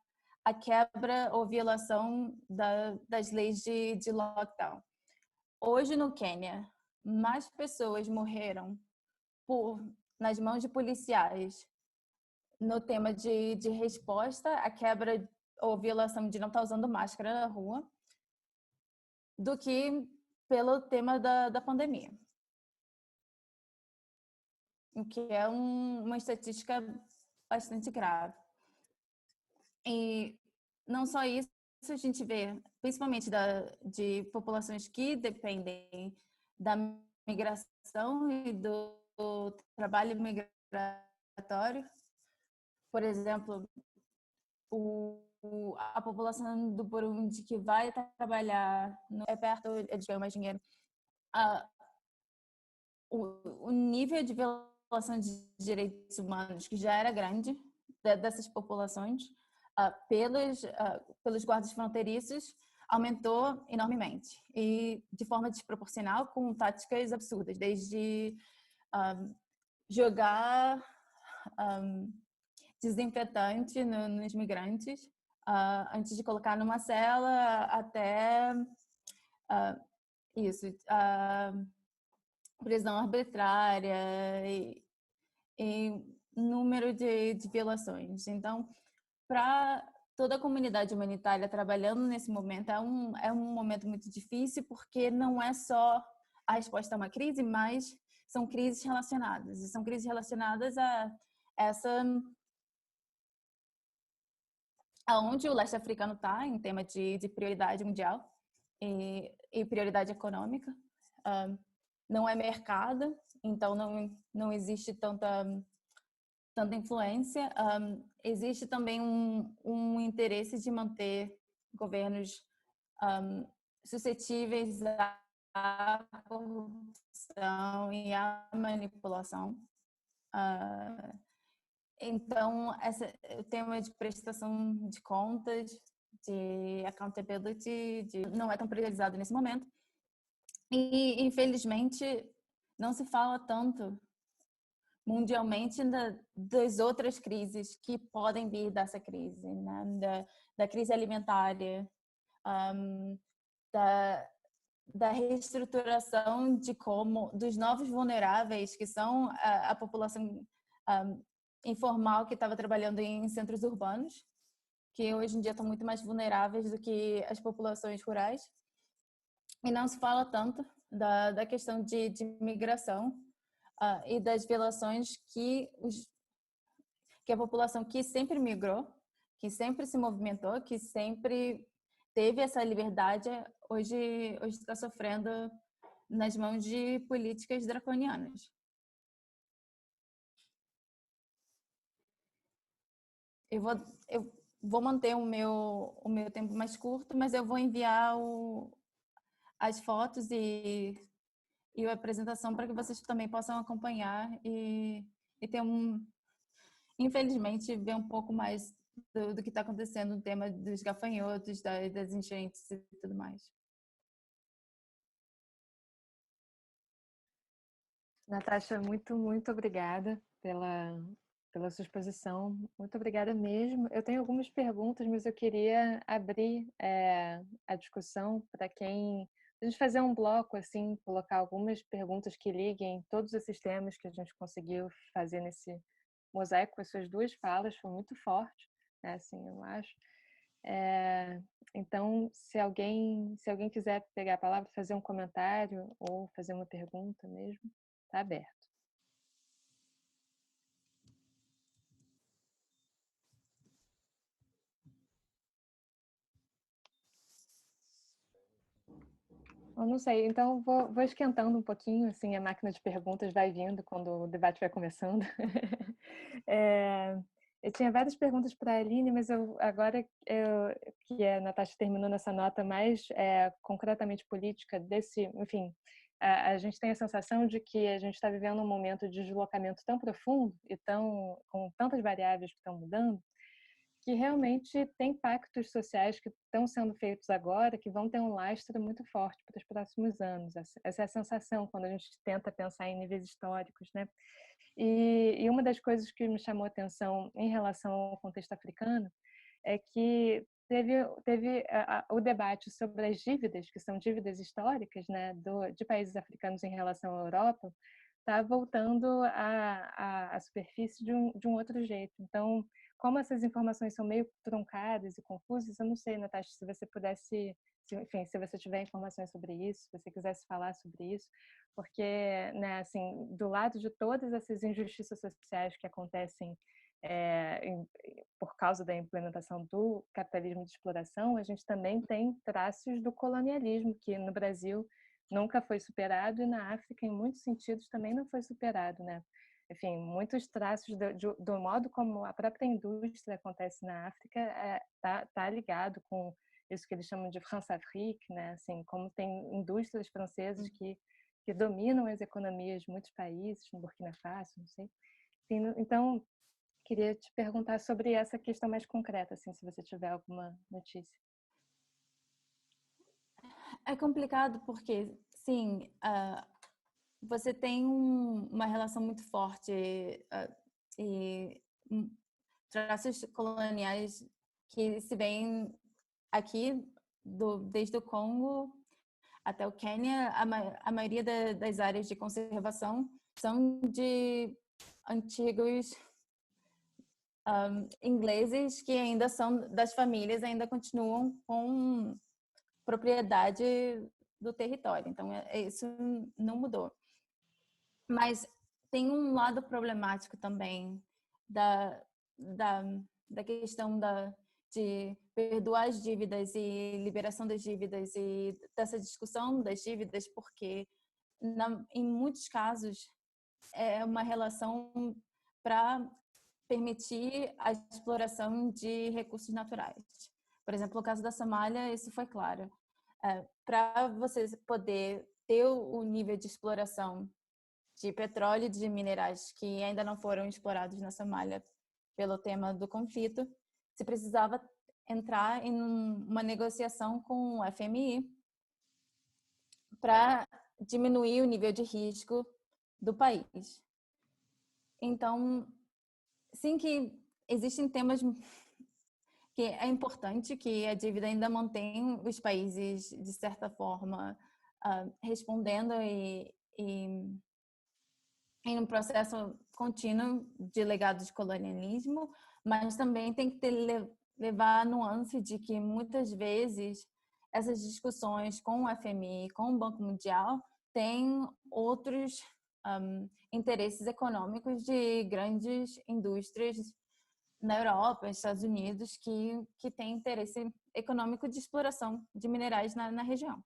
quebra ou violação das leis de lockdown. Hoje, no Quênia, mais pessoas morreram nas mãos de policiais no tema de resposta à quebra ou violação de não estar usando máscara na rua do que pelo tema da pandemia. O que é uma estatística bastante grave. E não só isso, a gente vê, principalmente de populações que dependem da migração e do trabalho migratório. Por exemplo, a população do Burundi que vai trabalhar perto, eles ganham mais dinheiro. O nível de violação de direitos humanos, que já era grande, dessas populações, pelos guardas fronteiriços, aumentou enormemente. E de forma desproporcional, com táticas absurdas, desde jogar desinfetante nos migrantes, antes de colocar numa cela, até prisão arbitrária e número de violações. Então, para toda a comunidade humanitária trabalhando nesse momento, é um momento muito difícil, porque não é só a resposta a uma crise, mas são crises relacionadas. E são crises relacionadas a aonde o leste africano está em tema de prioridade mundial e prioridade econômica. não é mercado, então não existe tanta influência. Existe também um interesse de manter governos suscetíveis à corrupção e à manipulação. Então, o tema de prestação de contas, de accountability, não é tão priorizado nesse momento. E, infelizmente, não se fala tanto mundialmente das outras crises que podem vir dessa crise, né? Da crise alimentária, da reestruturação dos novos vulneráveis, que são a população informal que estava trabalhando em centros urbanos, que hoje em dia estão muito mais vulneráveis do que as populações rurais. E não se fala tanto da questão de migração e das violações que a população que sempre migrou, que sempre se movimentou, que sempre teve essa liberdade, hoje está sofrendo nas mãos de políticas draconianas. Eu vou manter o meu tempo mais curto, mas eu vou enviar as fotos e a apresentação para que vocês também possam acompanhar e ter infelizmente, ver um pouco mais do que está acontecendo no tema dos gafanhotos, das enchentes e tudo mais. Natasha, muito, muito obrigada pela sua exposição. Muito obrigada mesmo. Eu tenho algumas perguntas, mas eu queria abrir a discussão para a gente fazer um bloco, assim, colocar algumas perguntas que liguem todos esses temas que a gente conseguiu fazer nesse mosaico. As suas duas falas foi muito forte, né, assim, eu acho. Então, se alguém quiser pegar a palavra, fazer um comentário ou fazer uma pergunta mesmo, está aberto. Eu não sei, então vou esquentando um pouquinho, assim, a máquina de perguntas vai vindo quando o debate vai começando. Eu tinha várias perguntas para a Aline, mas agora que a Natasha terminou nessa nota mais concretamente política enfim, a gente tem a sensação de que a gente está vivendo um momento de deslocamento tão profundo e com tantas variáveis que estão mudando, que realmente tem pactos sociais que estão sendo feitos agora que vão ter um lastro muito forte para os próximos anos. Essa é a sensação quando a gente tenta pensar em níveis históricos, né? E uma das coisas que me chamou a atenção em relação ao contexto africano é que teve o debate sobre as dívidas, que são dívidas históricas, né, de países africanos em relação à Europa, está voltando à superfície de um outro jeito. Então, como essas informações são meio truncadas e confusas, eu não sei, Natasha, se você pudesse, enfim, se você tiver informações sobre isso, se você quisesse falar sobre isso, porque, né, assim, do lado de todas essas injustiças sociais que acontecem por causa da implementação do capitalismo de exploração, a gente também tem traços do colonialismo, que no Brasil nunca foi superado e na África, em muitos sentidos, também não foi superado, né? Enfim, muitos traços do modo como a própria indústria acontece na África tá ligado com isso que eles chamam de France-Afrique, né? Assim, como tem indústrias francesas que dominam as economias de muitos países, no Burkina Faso, não sei. Então, queria te perguntar sobre essa questão mais concreta, assim, se você tiver alguma notícia. É complicado porque, sim, você tem uma relação muito forte e traços coloniais que se veem aqui, desde o Congo até o Quênia. A maioria das áreas de conservação são de antigos ingleses que ainda são das famílias, ainda continuam com propriedade do território. Então, isso não mudou. Mas tem um lado problemático também da questão de perdoar as dívidas e liberação das dívidas e dessa discussão das dívidas, porque em muitos casos, é uma relação para permitir a exploração de recursos naturais. Por exemplo, no caso da Somália, isso foi claro. Para você poder ter o nível de exploração de petróleo e de minerais que ainda não foram explorados na Somália pelo tema do conflito, você precisava entrar em uma negociação com o FMI para diminuir o nível de risco do país. Então, sim que existem temas que é importante que a dívida ainda mantém os países, de certa forma, respondendo e em um processo contínuo de legado de colonialismo, mas também tem que levar a nuance de que muitas vezes essas discussões com o FMI, com o Banco Mundial, têm outros interesses econômicos de grandes indústrias na Europa, nos Estados Unidos, que têm interesse econômico de exploração de minerais na região.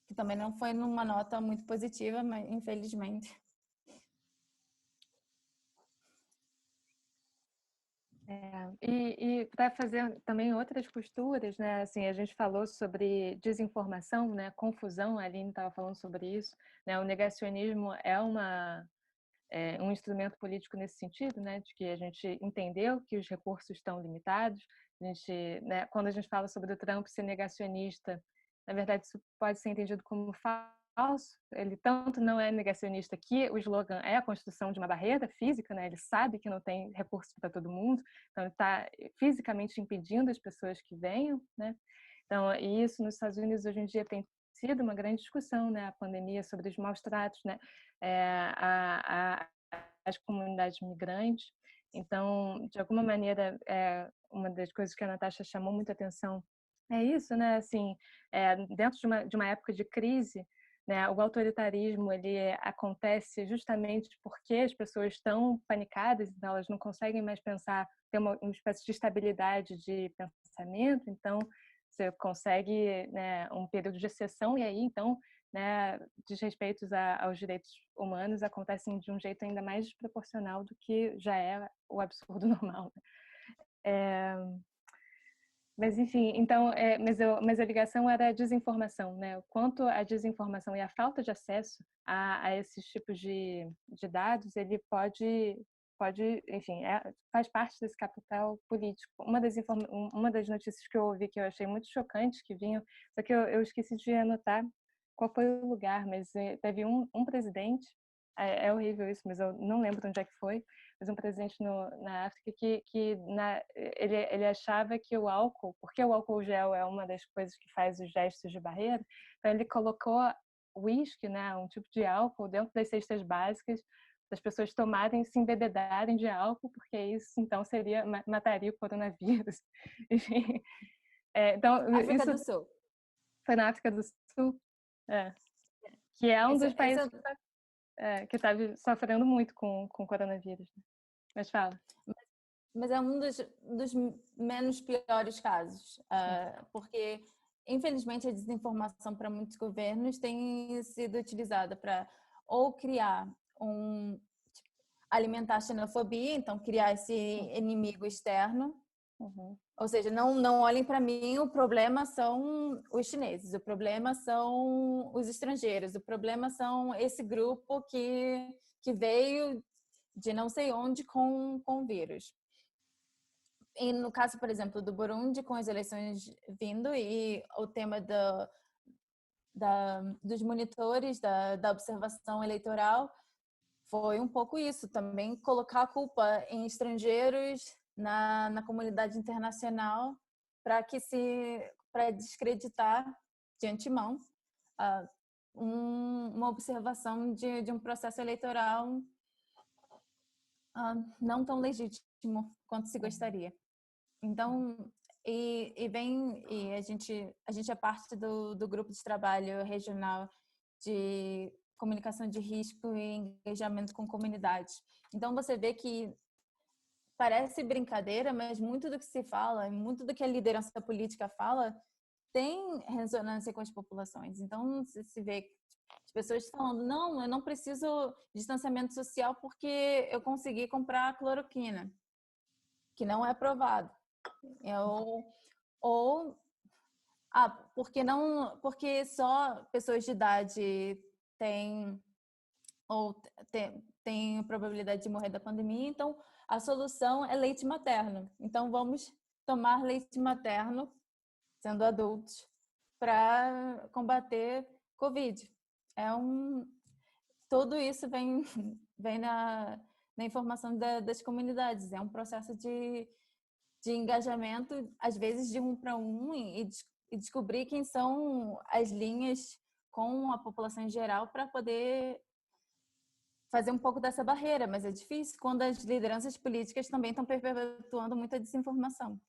Que também não foi numa nota muito positiva, mas infelizmente. E para fazer também outras costuras, né? Assim, a gente falou sobre desinformação, né? Confusão, a Aline estava falando sobre isso, né? O negacionismo é um instrumento político nesse sentido, né? De que a gente entendeu que os recursos estão limitados. A gente, né? Quando a gente fala sobre o Trump ser negacionista, na verdade isso pode ser entendido como falso. Ele tanto não é negacionista que o slogan é a construção de uma barreira física, né? Ele sabe que não tem recurso para todo mundo, então ele está fisicamente impedindo as pessoas que venham, né? Então, e isso nos Estados Unidos hoje em dia tem sido uma grande discussão, né? A pandemia sobre os maus tratos, né? As comunidades migrantes. Então, de alguma maneira, uma das coisas que a Natasha chamou muita atenção é isso, né? Assim, dentro de uma época de crise, né, o autoritarismo ele acontece justamente porque as pessoas estão panicadas, então elas não conseguem mais pensar, ter uma espécie de estabilidade de pensamento, então você consegue, né, um período de exceção e aí então, né, desrespeitos aos direitos humanos acontecem de um jeito ainda mais desproporcional do que já é o absurdo normal. Mas enfim, então, mas a ligação era a desinformação, né? O quanto a desinformação e a falta de acesso a esses tipos de dados, ele pode, enfim, faz parte desse capital político. Uma das notícias que eu ouvi que eu achei muito chocante que vinham, só que eu esqueci de anotar qual foi o lugar, mas teve um presidente, é horrível isso, mas eu não lembro onde é que foi, mas um presidente na África ele achava que o álcool, porque o álcool gel é uma das coisas que faz os gestos de barreira, então ele colocou uísque, né, um tipo de álcool dentro das cestas básicas das pessoas tomarem, se embebedarem de álcool, porque isso então mataria o coronavírus. Enfim, então África isso do Sul. foi na África do Sul, que é um dos países que está sofrendo muito com o coronavírus. Mas fala. Mas é um dos menos piores casos, porque, infelizmente, a desinformação para muitos governos tem sido utilizada para ou criar alimentar a xenofobia, então criar esse inimigo externo. Ou seja, não olhem para mim, o problema são os chineses, o problema são os estrangeiros, o problema são esse grupo que veio de não sei onde com vírus. E no caso, por exemplo, do Burundi, com as eleições vindo e o tema dos monitores, da observação eleitoral, foi um pouco isso, também colocar a culpa em estrangeiros, na comunidade internacional, para descreditar de antemão uma observação de um processo eleitoral não tão legítimo quanto se gostaria. Então, a gente é parte do grupo de trabalho regional de comunicação de risco e engajamento com comunidades. Então, você vê que parece brincadeira, mas muito do que se fala, muito do que a liderança política fala, tem ressonância com as populações. Então, se vê as pessoas falando, não, eu não preciso de distanciamento social porque eu consegui comprar cloroquina, que não é aprovado. Ou porque só pessoas de idade têm tem probabilidade de morrer da pandemia, então a solução é leite materno. Então vamos tomar leite materno, sendo adultos, para combater Covid. Tudo isso vem na informação das comunidades. É um processo de engajamento, às vezes de um para um, e descobrir quem são as linhas com a população em geral para poder fazer um pouco dessa barreira, mas é difícil quando as lideranças políticas também estão perpetuando muita desinformação.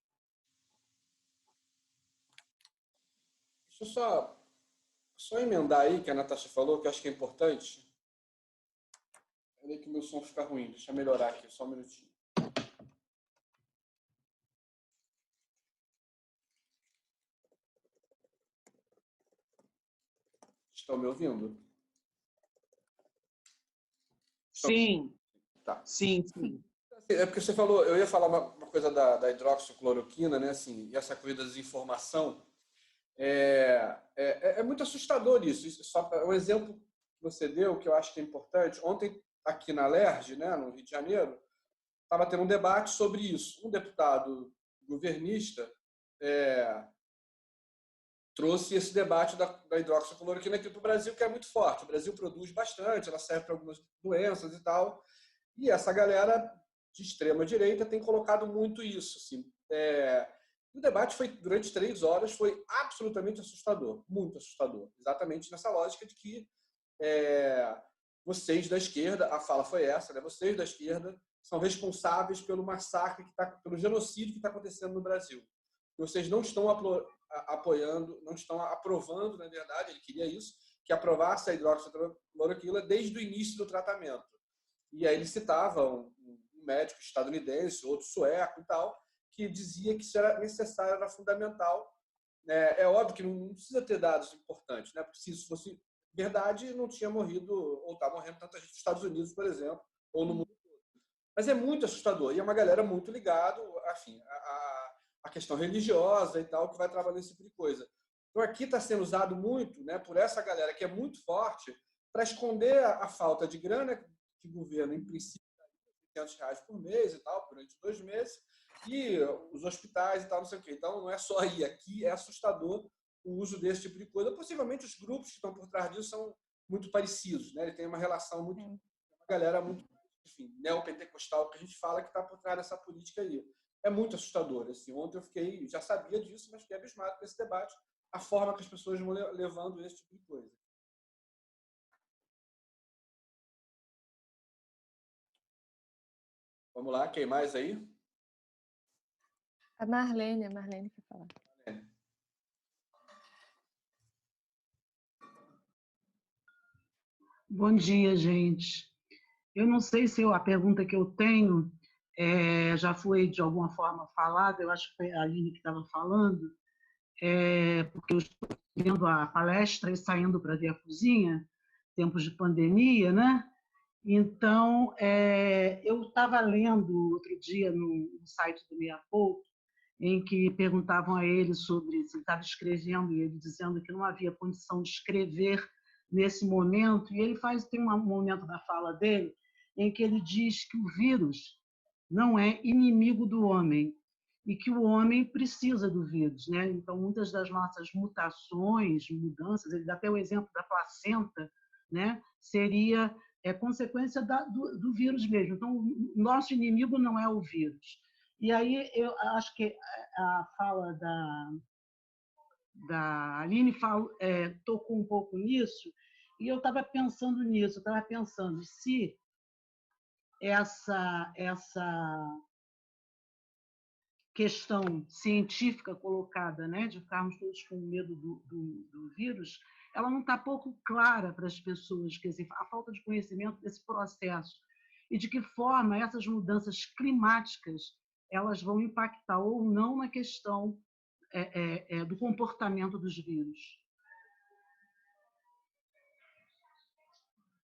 Deixa eu só emendar aí, que a Natasha falou, que eu acho que é importante. Peraí que o meu som fica ruim, deixa eu melhorar aqui, só um minutinho. Estão me ouvindo? Sim. Tá. Sim. É porque você falou, eu ia falar uma coisa da hidroxicloroquina, né? Assim, e essa coisa da desinformação. É muito assustador isso. Só um exemplo que você deu, que eu acho que é importante. Ontem, aqui na LERJ, né, no Rio de Janeiro, estava tendo um debate sobre isso. Um deputado governista trouxe esse debate da hidroxicloroquina aqui para o Brasil, que é muito forte. O Brasil produz bastante, ela serve para algumas doenças e tal. E essa galera de extrema direita tem colocado muito isso. Assim. O debate durante 3 horas foi absolutamente assustador, muito assustador. Exatamente nessa lógica de que vocês da esquerda, a fala foi essa, né? Vocês da esquerda são responsáveis pelo massacre, pelo genocídio que está acontecendo no Brasil. Vocês não estão apoiando, não estão aprovando, na verdade, ele queria isso, que aprovasse a hidroxicloroquina desde o início do tratamento. E aí ele citava um médico estadunidense, outro sueco e tal, que dizia que isso era necessário, era fundamental. É óbvio que não precisa ter dados importantes, né? Porque se isso fosse verdade, não tinha morrido, ou está morrendo tanta gente nos Estados Unidos, por exemplo, ou no mundo todo. Mas é muito assustador. E é uma galera muito ligada, enfim, a questão religiosa e tal, que vai trabalhando esse tipo de coisa. Então aqui está sendo usado muito, né, por essa galera que é muito forte para esconder a falta de grana que o governo, em princípio, dá R$500 por mês e tal, durante 2 meses, e os hospitais e tal, não sei o quê. Então não é só aí, aqui é assustador o uso desse tipo de coisa. Possivelmente os grupos que estão por trás disso são muito parecidos, né? Ele tem uma relação muito, uma galera muito, enfim, neopentecostal que a gente fala que está por trás dessa política aí. É muito assustador. Assim. Ontem eu já sabia disso, mas fiquei abismado com esse debate, a forma que as pessoas vão levando esse tipo de coisa. Vamos lá, quem mais aí? A Marlene quer falar. Bom dia, gente. Eu não sei se a pergunta que eu tenho já foi de alguma forma falada, eu acho que foi a Aline que estava falando, porque eu estou vendo a palestra e saindo para ver a cozinha, tempos de pandemia, né? Então, eu estava lendo outro dia no site do Meia Pouco, em que perguntavam a ele sobre se ele estava escrevendo, e ele dizendo que não havia condição de escrever nesse momento, e ele tem um momento da fala dele em que ele diz que o vírus não é inimigo do homem e que o homem precisa do vírus, né? Então, muitas das nossas mutações, mudanças, ele dá até o exemplo da placenta, né? Seria consequência do vírus mesmo. Então, o nosso inimigo não é o vírus. E aí eu acho que a fala da Aline tocou um pouco nisso, e eu estava pensando nisso, eu estava pensando se essa questão científica colocada, né, de ficarmos todos com medo do vírus, ela não está pouco clara para as pessoas, quer dizer, a falta de conhecimento desse processo e de que forma essas mudanças climáticas elas vão impactar ou não na questão do comportamento dos vírus.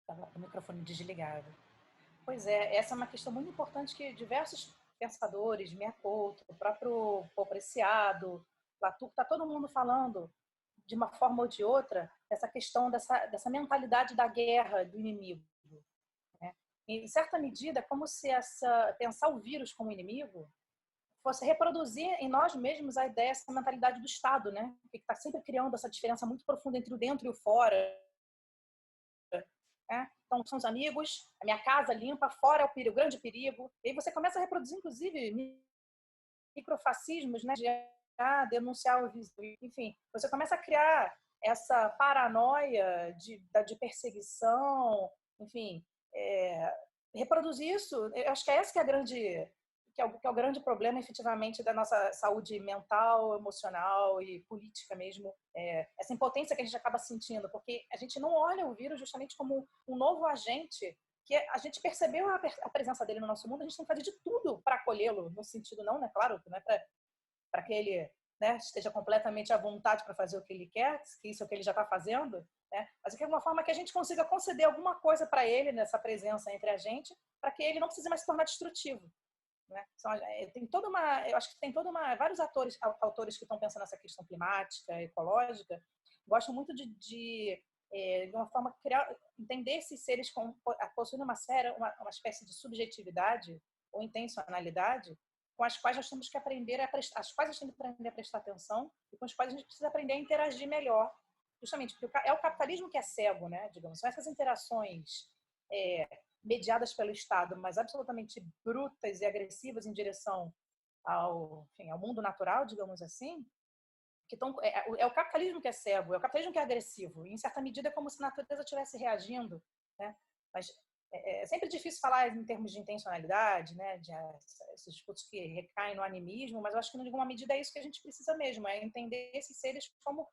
Estava com o microfone desligado. Pois é, essa é uma questão muito importante que diversos pensadores, Miyakoto, o próprio Paul Preciado, Latour, está todo mundo falando de uma forma ou de outra essa questão dessa mentalidade da guerra, do inimigo. Né? Em certa medida, é como se pensar o vírus como inimigo fosse reproduzir em nós mesmos a ideia, essa mentalidade do Estado, né? Que está sempre criando essa diferença muito profunda entre o dentro e o fora. Né? Então, são os amigos, a minha casa limpa, fora é o grande perigo. E aí você começa a reproduzir, inclusive, microfascismos, né? De denunciar o vizinho. Enfim, você começa a criar essa paranoia de perseguição, enfim, reproduzir isso. Eu acho que é esse que é o grande problema, efetivamente, da nossa saúde mental, emocional e política mesmo. Essa impotência que a gente acaba sentindo, porque a gente não olha o vírus justamente como um novo agente, que a gente percebeu a presença dele no nosso mundo, a gente tem que fazer de tudo para acolhê-lo, no sentido não, né? Claro, não é para que ele, né, esteja completamente à vontade para fazer o que ele quer, que isso é o que ele já está fazendo, né? Mas de alguma forma que a gente consiga conceder alguma coisa para ele nessa presença entre a gente, para que ele não precise mais se tornar destrutivo. Né? Eu acho que tem vários autores que estão pensando nessa questão climática, ecológica, gostam muito de uma forma entender esses seres possuindo uma espécie de subjetividade ou intencionalidade com as quais nós temos que aprender a prestar atenção e com as quais a gente precisa aprender a interagir melhor, justamente porque é o capitalismo que é cego, né? Digamos, são essas interações mediadas pelo Estado, mas absolutamente brutas e agressivas em direção ao mundo natural, digamos assim, que é o capitalismo que é cego, é o capitalismo que é agressivo, e em certa medida é como se a natureza estivesse reagindo, né? Mas é sempre difícil falar em termos de intencionalidade, né? Esses discursos que recaem no animismo, mas eu acho que, em alguma medida, é isso que a gente precisa mesmo, é entender esses seres como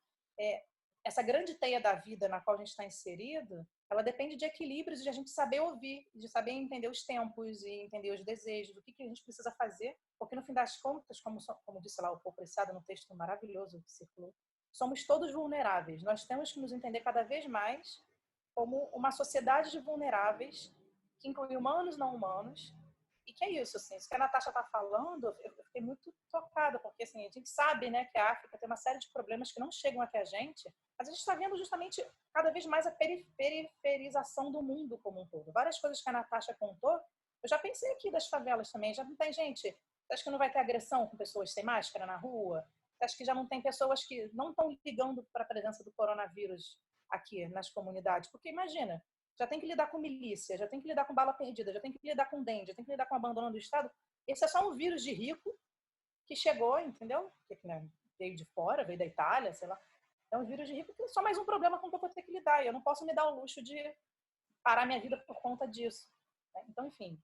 essa grande teia da vida na qual a gente está inserido, ela depende de equilíbrios, de a gente saber ouvir, de saber entender os tempos e entender os desejos, o que a gente precisa fazer, porque no fim das contas, como disse lá o Paul Preciado no texto maravilhoso que circulou, somos todos vulneráveis. Nós temos que nos entender cada vez mais como uma sociedade de vulneráveis, que inclui humanos e não humanos, e que é isso, assim, isso que a Natasha está falando, eu fiquei muito tocada, porque assim, a gente sabe, né, que a África tem uma série de problemas que não chegam até a gente, mas a gente está vendo justamente cada vez mais a periferização do mundo como um todo. Várias coisas que a Natasha contou, eu já pensei aqui das favelas também, já não tem gente, você acha que não vai ter agressão com pessoas sem máscara na rua? Você acha que já não tem pessoas que não estão ligando para a presença do coronavírus aqui nas comunidades? Porque imagina, já tem que lidar com milícia, já tem que lidar com bala perdida, já tem que lidar com dengue, já tem que lidar com abandono do Estado. Esse é só um vírus de rico que chegou, entendeu? Que, né, veio de fora, veio da Itália, sei lá. É um vírus de rico que é só mais um problema com que eu vou ter que lidar. E eu não posso me dar o luxo de parar minha vida por conta disso. Né? Então, enfim,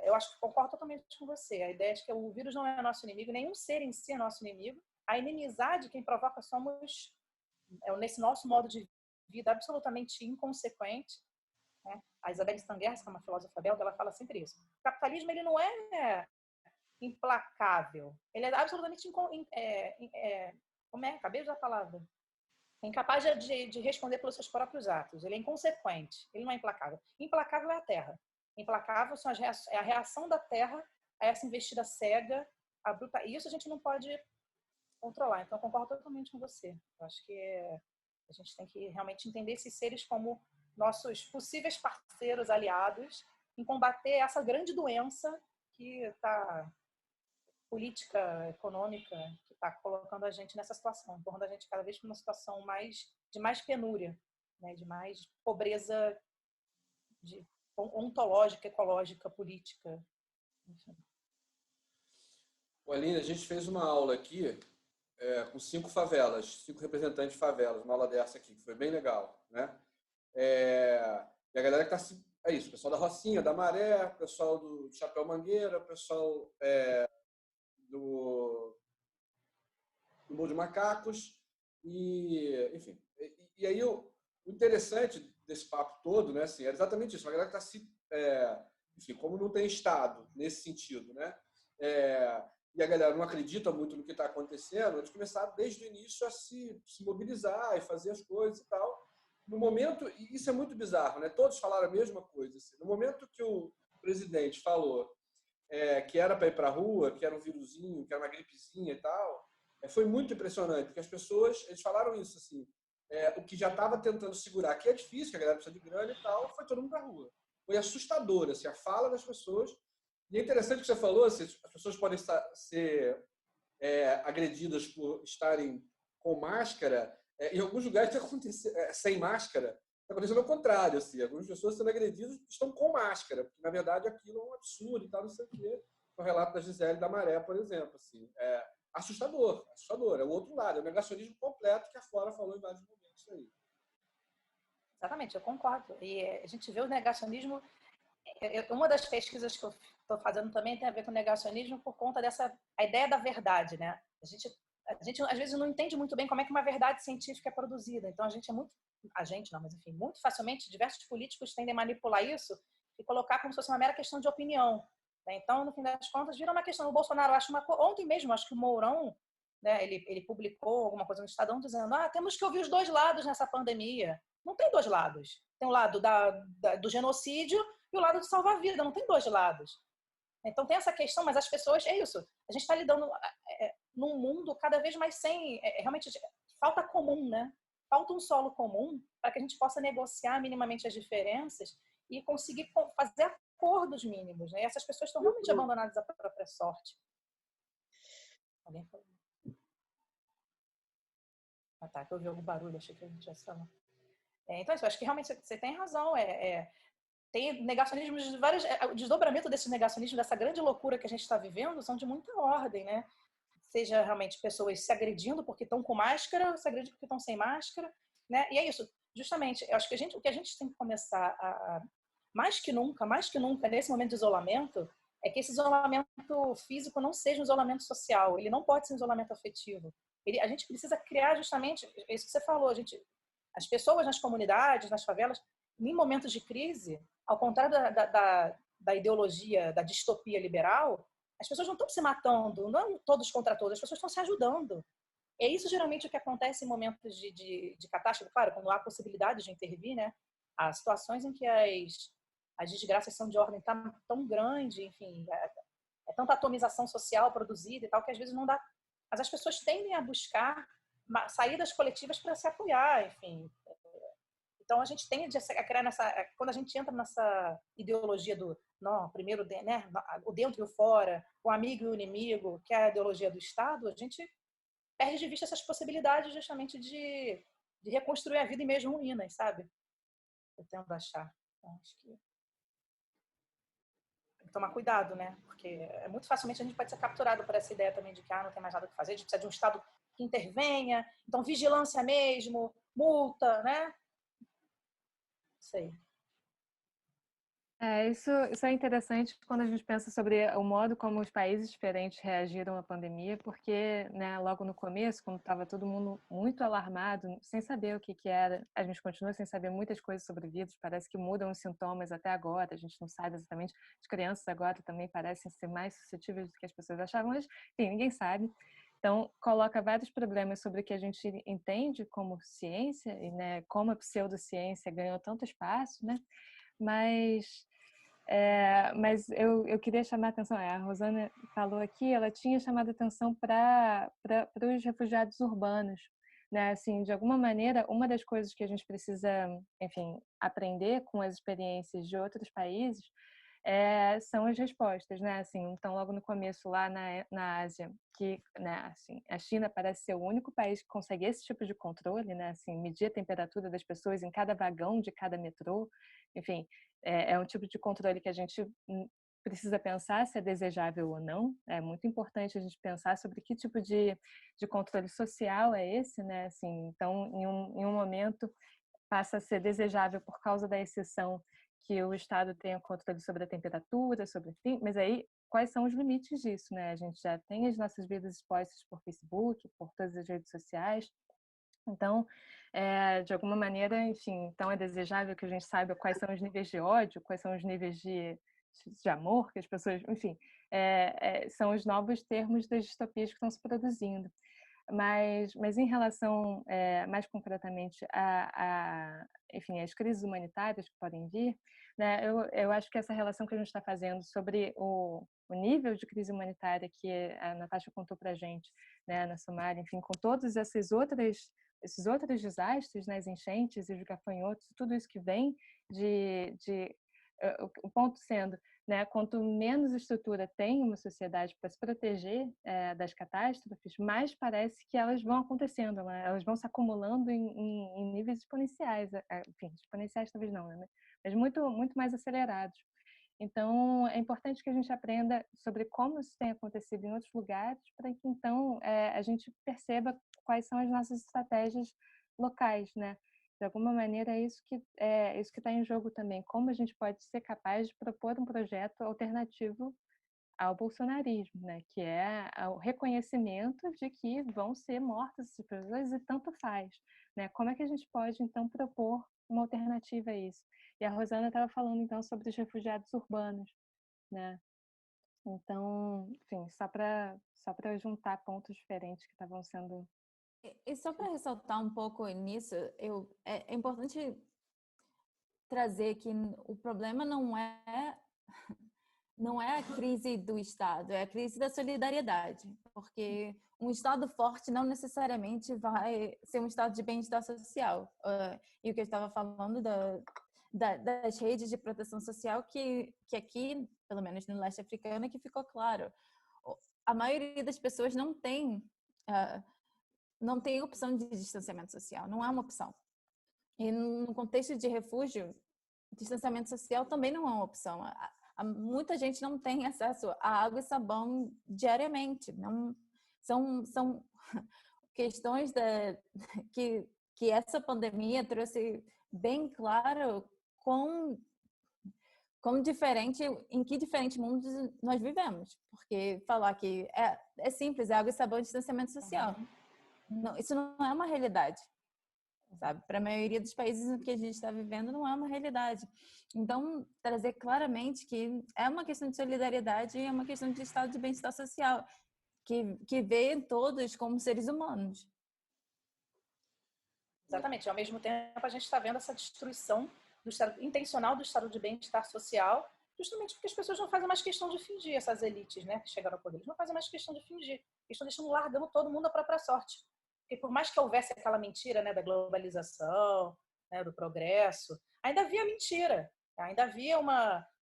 eu acho que concordo totalmente com você. A ideia de que o vírus não é nosso inimigo, nenhum ser em si é nosso inimigo. A inimizade quem provoca somos, nesse nosso modo de vida absolutamente inconsequente. Né? A Isabelle Stangers, que é uma filósofa belga, ela fala sempre isso. O capitalismo ele não é implacável, ele é absolutamente acabei de usar a palavra. É incapaz de responder pelos seus próprios atos. Ele é inconsequente, ele não é implacável. Implacável é a Terra. Implacável é a reação da Terra a essa investida cega, abrupta. E isso a gente não pode controlar. Então, eu concordo totalmente com você. Eu acho que a gente tem que realmente entender esses seres como nossos possíveis parceiros, aliados, em combater essa grande doença que está política, econômica, que está colocando a gente nessa situação, tornando a gente cada vez para uma situação de mais penúria, né? De mais pobreza ontológica, ecológica, política. Enfim. Aline, a gente fez uma aula aqui com 5 favelas, 5 representantes de favelas, uma aula dessa aqui, que foi bem legal, né? E a galera que está... É isso, o pessoal da Rocinha, da Maré, o pessoal do Chapéu Mangueira, o pessoal do Morro de Macacos, e, enfim. E aí, o interessante desse papo todo, né, assim, é exatamente isso, a galera que está enfim, como não tem Estado nesse sentido, né? e a galera não acredita muito no que está acontecendo, eles começaram desde o início a se mobilizar e fazer as coisas e tal. No momento, e isso é muito bizarro, né? Todos falaram a mesma coisa. Assim. No momento que o presidente falou que era para ir para a rua, que era um vírusinho, que era uma gripezinha e tal, foi muito impressionante, porque as pessoas, eles falaram isso, assim, o que já estava tentando segurar, que é difícil, que a galera precisa de grana e tal, foi todo mundo para a rua. Foi assustador, assim, a fala das pessoas. E é interessante o que você falou, assim, as pessoas podem ser agredidas por estarem com máscara, em alguns lugares sem máscara, está acontecendo ao contrário, assim, algumas pessoas sendo agredidas estão com máscara, porque na verdade aquilo é um absurdo e tal, não sei o quê. O relato da Gisele da Maré, por exemplo, assim, assustador, é o outro lado, é o negacionismo completo que a Flora falou em vários momentos aí. Exatamente, eu concordo. E a gente vê o negacionismo. Uma das pesquisas que eu estou fazendo também tem a ver com o negacionismo por conta a ideia da verdade, né? A gente às vezes não entende muito bem como é que uma verdade científica é produzida. Então muito facilmente diversos políticos tendem a manipular isso e colocar como se fosse uma mera questão de opinião. Né? Então, no fim das contas, vira uma questão. O Bolsonaro ontem mesmo, acho que o Mourão, né, ele publicou alguma coisa no Estadão dizendo: temos que ouvir os dois lados nessa pandemia. Não tem dois lados. Tem o lado do genocídio e o lado de salvar a vida. Não tem dois lados. Então tem essa questão, mas as pessoas, é isso. A gente está lidando num mundo cada vez mais sem... realmente, falta comum, né? Falta um solo comum para que a gente possa negociar minimamente as diferenças e conseguir fazer acordos mínimos, né? E essas pessoas estão realmente abandonadas à própria sorte. Alguém falou? Tá, que eu ouvi algum barulho, achei que a gente já falou. Então, eu acho que realmente você tem razão. Tem negacionismos de vários... O desdobramento desse negacionismo, dessa grande loucura que a gente está vivendo, são de muita ordem, né? Seja realmente pessoas se agredindo porque estão com máscara, se agredindo porque estão sem máscara, né? E é isso, justamente, eu acho que o que a gente tem que começar mais que nunca, nesse momento de isolamento, é que esse isolamento físico não seja um isolamento social, ele não pode ser um isolamento afetivo. A gente precisa criar justamente, é isso que você falou, as pessoas nas comunidades, nas favelas, em momentos de crise, ao contrário da ideologia, da distopia liberal, as pessoas não estão se matando, não todos contra todos, as pessoas estão se ajudando. É isso geralmente o que acontece em momentos de catástrofe, claro, quando há possibilidade de intervir, né? Há situações em que as desgraças são de ordem tão grande, enfim, é tanta atomização social produzida e tal, que às vezes não dá. Mas as pessoas tendem a buscar saídas coletivas para se apoiar, enfim. Então a gente tende a criar quando a gente entra nessa ideologia do não, primeiro, né, o dentro e o fora, o amigo e o inimigo, que é a ideologia do Estado, a gente perde de vista essas possibilidades justamente de reconstruir a vida em meios ruínas, sabe? Eu tento achar. Então, acho que tem que tomar cuidado, né? Porque muito facilmente a gente pode ser capturado por essa ideia também de que não tem mais nada o que fazer, a gente precisa de um Estado que intervenha, então vigilância mesmo, multa, né? Sei. Isso é interessante quando a gente pensa sobre o modo como os países diferentes reagiram à pandemia, porque, né, logo no começo, quando estava todo mundo muito alarmado, sem saber o que era, a gente continua sem saber muitas coisas sobre o vírus, parece que mudam os sintomas até agora, a gente não sabe exatamente, as crianças agora também parecem ser mais suscetíveis do que as pessoas achavam, mas, enfim, ninguém sabe. Então, coloca vários problemas sobre o que a gente entende como ciência, e, né, como a pseudociência ganhou tanto espaço, né? Mas eu queria chamar a atenção, a Rosana falou aqui, ela tinha chamado a atenção para os refugiados urbanos, né? Assim, de alguma maneira, uma das coisas que a gente precisa, enfim, aprender com as experiências de outros países são as respostas, né? Assim, então, logo no começo, lá na Ásia, que, né, assim, a China parece ser o único país que consegue esse tipo de controle, né? Assim, medir a temperatura das pessoas em cada vagão de cada metrô, enfim, é um tipo de controle que a gente precisa pensar se é desejável ou não. É muito importante a gente pensar sobre que tipo de controle social é esse, né? Assim, então, em um momento, passa a ser desejável por causa da exceção que o Estado tenha controle sobre a temperatura, mas aí quais são os limites disso, né? A gente já tem as nossas vidas expostas por Facebook, por todas as redes sociais. Então, de alguma maneira, enfim, então é desejável que a gente saiba quais são os níveis de ódio, quais são os níveis de de amor, que as pessoas, enfim, são os novos termos das distopias que estão se produzindo. Mas em relação, mais concretamente, enfim, às crises humanitárias que podem vir, né, eu acho que essa relação que a gente está fazendo sobre o nível de crise humanitária que a Natasha contou para a gente, né, na Somália, enfim, com todos esses outros desastres, né, as enchentes e os gafanhotos, tudo isso que vem o ponto sendo, né, quanto menos estrutura tem uma sociedade para se proteger das catástrofes, mais parece que elas vão acontecendo, elas vão se acumulando em níveis exponenciais, enfim, exponenciais talvez não, né, mas muito, muito mais acelerados. Então, é importante que a gente aprenda sobre como isso tem acontecido em outros lugares, para que então a gente perceba quais são as nossas estratégias locais, né? De alguma maneira é isso que está em jogo também. Como a gente pode ser capaz de propor um projeto alternativo ao bolsonarismo, né? Que é o reconhecimento de que vão ser mortas essas pessoas e tanto faz, né? Como é que a gente pode então propor uma alternativa a isso? E a Rosana estava falando então sobre os refugiados urbanos, né? Então, enfim, só para juntar pontos diferentes que estavam sendo. E só para ressaltar um pouco nisso, é importante trazer que o problema não é a crise do Estado, é a crise da solidariedade, porque um Estado forte não necessariamente vai ser um Estado de bem-estar social. E o que eu estava falando das redes de proteção social, que aqui, pelo menos no leste africano, que ficou claro. A maioria das pessoas não tem opção de distanciamento social, não é uma opção. E no contexto de refúgio, distanciamento social também não é uma opção. Muita gente não tem acesso a água e sabão diariamente. Não, são questões que essa pandemia trouxe bem claro em que diferentes mundos nós vivemos. Porque falar que é simples, é água e sabão e distanciamento social. Não, isso não é uma realidade, sabe? Para a maioria dos países em que a gente está vivendo, não é uma realidade. Então, trazer claramente que é uma questão de solidariedade e é uma questão de estado de bem-estar social, que vê todos como seres humanos. Exatamente. Ao mesmo tempo, a gente está vendo essa destruição intencional do estado de bem-estar social, justamente porque as pessoas não fazem mais questão de fingir, essas elites, né, que chegaram ao poder. Eles não fazem mais questão de fingir. Eles estão deixando, largando todo mundo à própria sorte. Porque por mais que houvesse aquela mentira, né, da globalização, né, do progresso, ainda havia mentira. Ainda havia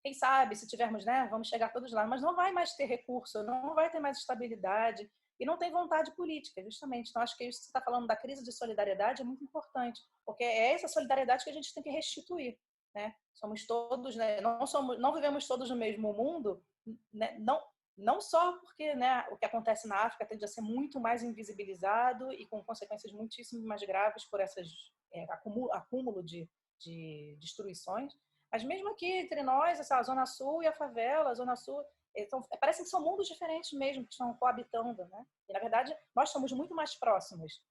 quem sabe, se tivermos, né, vamos chegar todos lá, mas não vai mais ter recurso, não vai ter mais estabilidade e não tem vontade política, justamente. Então, acho que isso que você está falando da crise de solidariedade é muito importante, porque é essa solidariedade que a gente tem que restituir, né? Somos todos, né, não vivemos todos no mesmo mundo, né, não só porque, né, o que acontece na África tende a ser muito mais invisibilizado e com consequências muitíssimo mais graves por esses acúmulo de destruições, mas mesmo aqui entre nós, essa Zona Sul e a favela, a Zona Sul, então, parecem que são mundos diferentes mesmo que estão coabitando, né? E na verdade nós somos muito mais próximos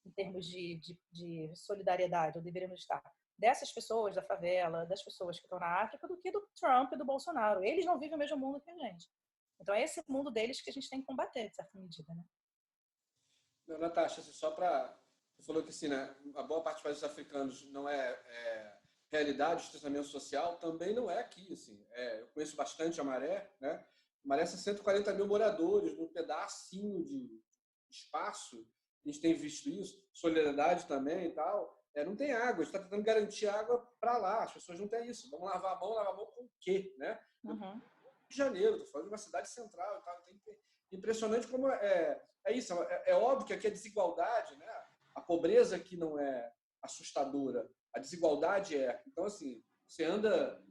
em termos de solidariedade, ou deveríamos estar, dessas pessoas da favela, das pessoas que estão na África, do que do Trump e do Bolsonaro. Eles não vivem o mesmo mundo que a gente. Então é esse mundo deles que a gente tem que combater, de certa medida, né? Não, Natasha, assim, só para... Você falou que assim, né, a boa parte dos países africanos não é realidade, o distanciamento social também não é aqui. Assim. Eu conheço bastante a Maré, né? A Maré são 140 mil moradores, num pedacinho de espaço. A gente tem visto isso, solidariedade também e tal. Não tem água, a gente está tentando garantir água para lá. As pessoas não têm isso. Vamos lavar a mão com o quê? Né? Uhum. Rio de Janeiro, estou falando de uma cidade central e tal. Impressionante como é isso. É óbvio que aqui a desigualdade, né? A pobreza aqui não é assustadora, a desigualdade é. Então, assim, você anda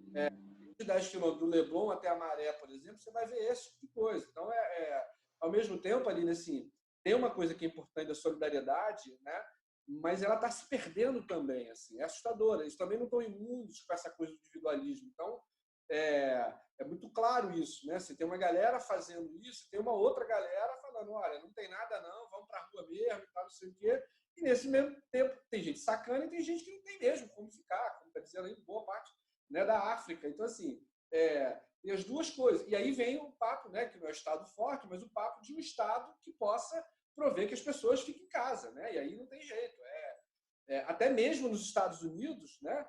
10 quilômetros do Leblon até a Maré, por exemplo, você vai ver esse tipo de coisa. Então, ao mesmo tempo, ali, assim, tem uma coisa que é importante da solidariedade, né? Mas ela está se perdendo também. Assim, é assustadora. Eles também não estão imunes com essa coisa do individualismo. Então, é muito claro isso. Né? Você tem uma galera fazendo isso, tem uma outra galera falando, olha, não tem nada não, vamos para a rua mesmo e tal, não sei o quê. E nesse mesmo tempo tem gente sacana e tem gente que não tem mesmo como ficar, como está dizendo aí, boa parte, né, da África. Então, assim, E as duas coisas. E aí vem o papo, né, que não é um Estado forte, mas o papo de um Estado que possa prover que as pessoas fiquem em casa, né? E aí não tem jeito. Até mesmo nos Estados Unidos, né,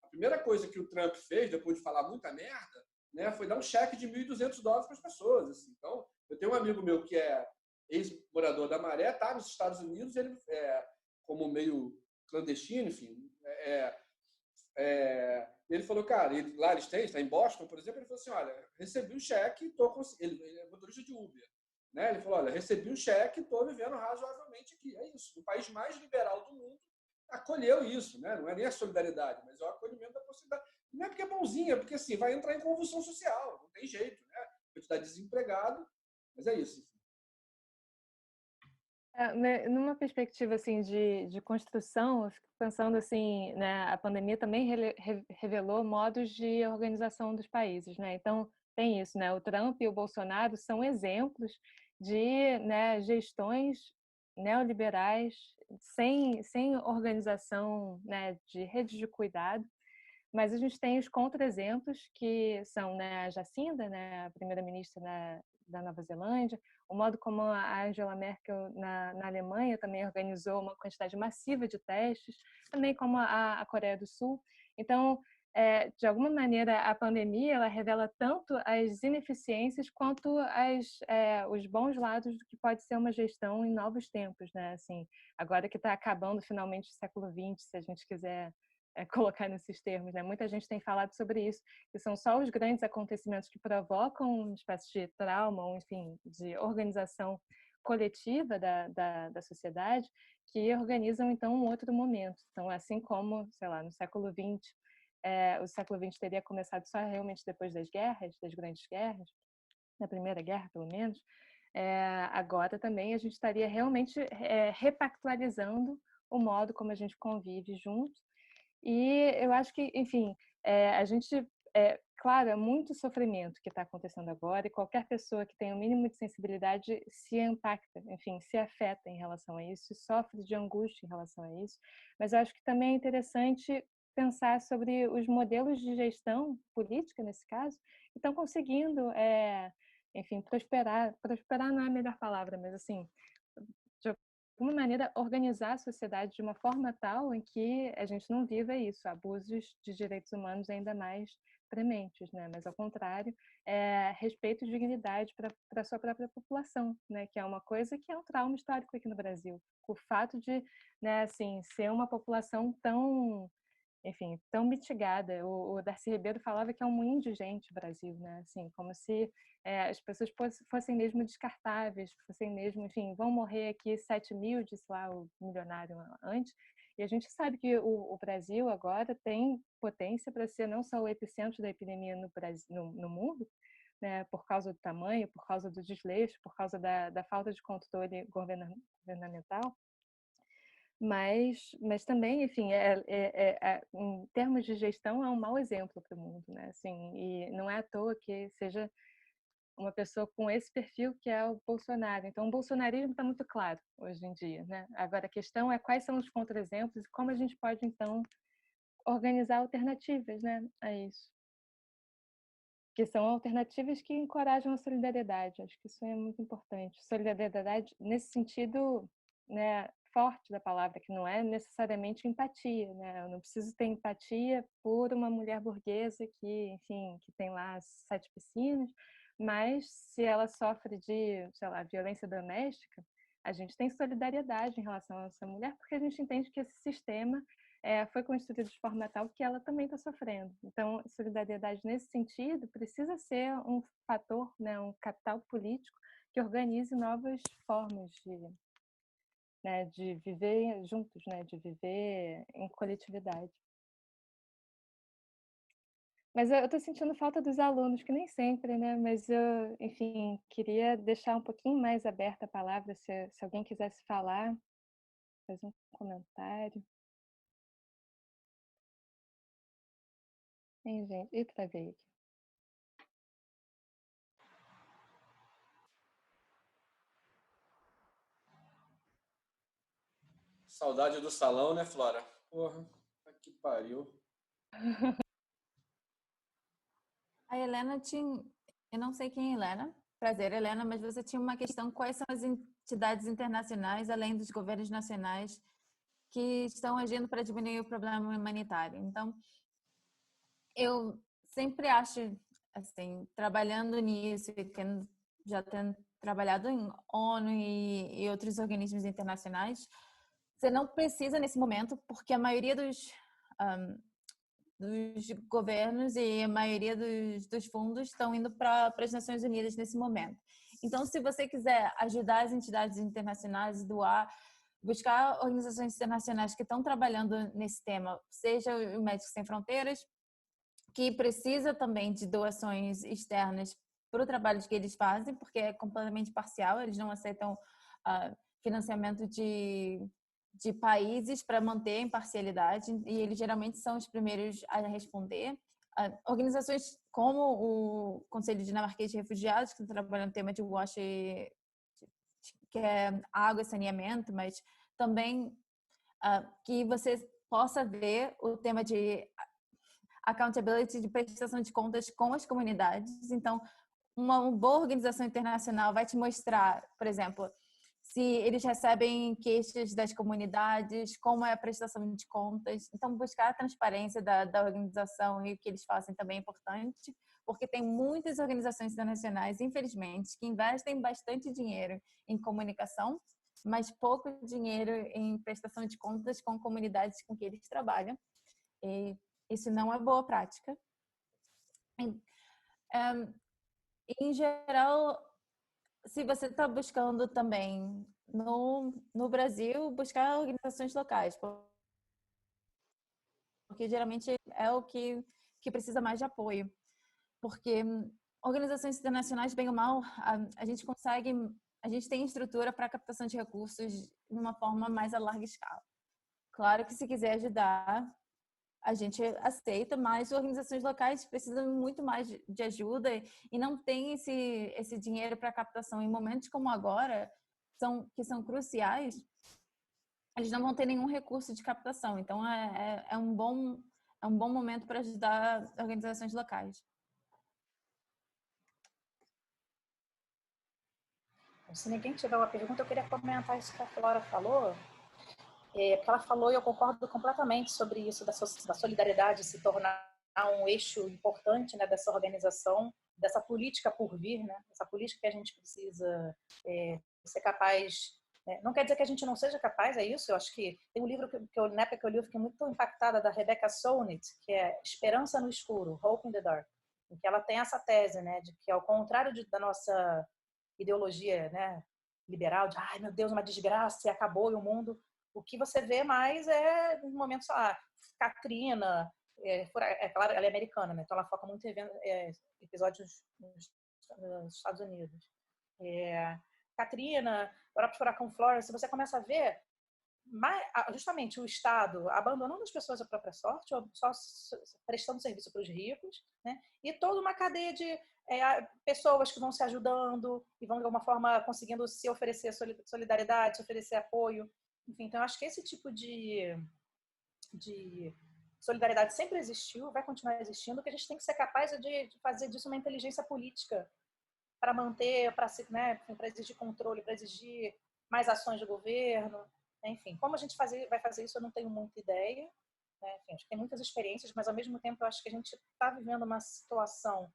a primeira coisa que o Trump fez, depois de falar muita merda, né, foi dar um cheque de $1.200 para as pessoas. Assim. Então, eu tenho um amigo meu que é ex-morador da Maré, tá nos Estados Unidos, ele como meio clandestino, enfim. Ele falou, cara, lá eles têm, está em Boston, por exemplo, ele falou assim, olha, recebi um cheque, ele é motorista de Uber. Né? Ele falou, olha, recebi um cheque, estou vivendo razoavelmente aqui. É isso. O país mais liberal do mundo acolheu isso. Né? Não é nem a solidariedade, mas é o acolhimento da possibilidade. Não é porque é bonzinho, é porque assim, vai entrar em convulsão social. Não tem jeito. Né? Vai estar desempregado, mas é isso. Numa perspectiva assim de construção, eu fico pensando assim, né, a pandemia também revelou modos de organização dos países, né? Então tem isso, né? O Trump e o Bolsonaro são exemplos de, né, gestões neoliberais sem organização, né, de redes de cuidado. Mas a gente tem os contra-exemplos, que são, né, a Jacinda, né, a primeira-ministra da Nova Zelândia, o modo como a Angela Merkel na Alemanha também organizou uma quantidade massiva de testes, também como a Coreia do Sul. Então, de alguma maneira, a pandemia ela revela tanto as ineficiências quanto os bons lados do que pode ser uma gestão em novos tempos, né? Assim, agora que está acabando finalmente o século XX, se a gente quiser colocar nesses termos, né? Muita gente tem falado sobre isso, que são só os grandes acontecimentos que provocam uma espécie de trauma, ou enfim, de organização coletiva da sociedade, que organizam então um outro momento. Então, assim como, sei lá, no século XX, o século XX teria começado só realmente depois das guerras, das grandes guerras, na Primeira Guerra, pelo menos, agora também a gente estaria realmente repactualizando o modo como a gente convive junto. E eu acho que, enfim, a gente, claro, é muito sofrimento que está acontecendo agora e qualquer pessoa que tem o mínimo de sensibilidade se impacta, enfim, se afeta em relação a isso, sofre de angústia em relação a isso. Mas eu acho que também é interessante pensar sobre os modelos de gestão política, nesse caso, que estão conseguindo, enfim, prosperar. Prosperar não é a melhor palavra, mas assim, de alguma maneira, organizar a sociedade de uma forma tal em que a gente não viva isso, abusos de direitos humanos ainda mais prementes, né? Mas, ao contrário, respeito e dignidade para a sua própria população, né? Que é uma coisa que é um trauma histórico aqui no Brasil. O fato de, né, assim, ser uma população tão, enfim, tão mitigada. O Darcy Ribeiro falava que é um moinho de gente o Brasil, né? Assim, como se as pessoas fossem mesmo descartáveis, fossem mesmo, enfim, vão morrer aqui 7.000, disse lá o milionário antes, e a gente sabe que o Brasil agora tem potência para ser não só o epicentro da epidemia no mundo, né, por causa do tamanho, por causa do desleixo, por causa da falta de controle governamental, mas também, enfim, em termos de gestão, é um mau exemplo para o mundo, né? Assim, e não é à toa que seja uma pessoa com esse perfil que é o Bolsonaro. Então, o bolsonarismo está muito claro hoje em dia, né? Agora, a questão é quais são os contra-exemplos e como a gente pode, então, organizar alternativas, né, a isso. Que são alternativas que encorajam a solidariedade. Acho que isso é muito importante. Solidariedade nesse sentido, né, forte da palavra, que não é necessariamente empatia, né? Eu não preciso ter empatia por uma mulher burguesa que, enfim, que tem lá 7 piscinas, mas se ela sofre de, sei lá, violência doméstica, a gente tem solidariedade em relação a essa mulher, porque a gente entende que esse sistema foi construído de forma tal que ela também está sofrendo. Então, solidariedade nesse sentido precisa ser um fator, né, um capital político que organize novas formas de viver juntos, né, de viver em coletividade. Mas eu estou sentindo falta dos alunos, que nem sempre, né? Mas eu, enfim, queria deixar um pouquinho mais aberta a palavra, se alguém quisesse falar, fazer um comentário. Hein, gente? E travei aqui. Saudade do salão, né, Flora? Porra, que pariu. A Helena tinha, eu não sei quem é Helena, prazer, Helena, mas você tinha uma questão: quais são as entidades internacionais, além dos governos nacionais, que estão agindo para diminuir o problema humanitário? Então, eu sempre acho, assim, trabalhando nisso e já tendo trabalhado em ONU e outros organismos internacionais, você não precisa nesse momento, porque a maioria dos governos e a maioria dos fundos estão indo para as Nações Unidas nesse momento. Então, se você quiser ajudar as entidades internacionais, doar, buscar organizações internacionais que estão trabalhando nesse tema, seja o Médicos Sem Fronteiras, que precisa também de doações externas para o trabalho que eles fazem, porque é completamente parcial, eles não aceitam financiamento de países para manter a imparcialidade, e eles geralmente são os primeiros a responder. Organizações como o Conselho Dinamarquês de Refugiados, que trabalham no tema de WASH, que é água e saneamento, mas também que você possa ver o tema de accountability, de prestação de contas com as comunidades. Então, uma boa organização internacional vai te mostrar, por exemplo, se eles recebem queixas das comunidades, como é a prestação de contas. Então, buscar a transparência da organização e o que eles fazem também é importante, porque tem muitas organizações internacionais, infelizmente, que investem bastante dinheiro em comunicação, mas pouco dinheiro em prestação de contas com comunidades com que eles trabalham. E isso não é boa prática. Em geral, se você está buscando também no Brasil, buscar organizações locais, porque geralmente é o que precisa mais de apoio. Porque organizações internacionais, bem ou mal, a gente tem estrutura para captação de recursos de uma forma mais a larga escala. Claro que se quiser ajudar, a gente aceita, mas organizações locais precisam muito mais de ajuda e não tem esse dinheiro para captação. Em momentos como agora, que são cruciais, eles não vão ter nenhum recurso de captação. Então, é um bom momento para ajudar organizações locais. Se ninguém tiver uma pergunta, eu queria comentar isso que a Flora falou, porque ela falou, e eu concordo completamente sobre isso, da solidariedade se tornar um eixo importante, né, dessa organização, dessa política por vir, né, essa política que a gente precisa ser capaz. Não quer dizer que a gente não seja capaz, é isso. Eu acho que tem um livro na época que eu li, eu fiquei muito impactada, da Rebecca Solnit, que é Esperança no Escuro, Hope in the Dark, em que ela tem essa tese, né, de que ao contrário da nossa ideologia, né, liberal, de ai meu Deus, uma desgraça, e acabou e o mundo, o que você vê mais é no momento, sei lá, Katrina, claro, ela é americana, né, então ela foca muito em episódios nos Estados Unidos. Katrina, o próprio furacão Florence, você começa a ver justamente o Estado abandonando as pessoas à própria sorte, ou só prestando serviço para os ricos, né? E toda uma cadeia de pessoas que vão se ajudando e vão, de alguma forma, conseguindo se oferecer solidariedade, se oferecer apoio. Enfim, então, eu acho que esse tipo de solidariedade sempre existiu, vai continuar existindo, que a gente tem que ser capaz de fazer disso uma inteligência política para manter, né, para exigir controle, para exigir mais ações de governo. Enfim, como a gente vai fazer isso, eu não tenho muita ideia. Né? Enfim, acho que tem muitas experiências, mas ao mesmo tempo eu acho que a gente está vivendo uma situação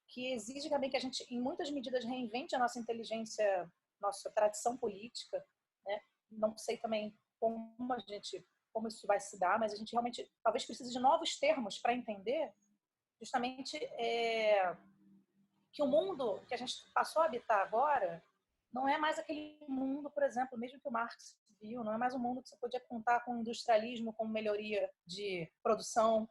que exige também que a gente, em muitas medidas, reinvente a nossa inteligência, nossa tradição política. Né? Não sei também como isso vai se dar, mas a gente realmente talvez precise de novos termos para entender justamente que o mundo que a gente passou a habitar agora não é mais aquele mundo, por exemplo, mesmo que o Marx viu, não é mais um mundo que você podia contar com industrialismo, com melhoria de produção,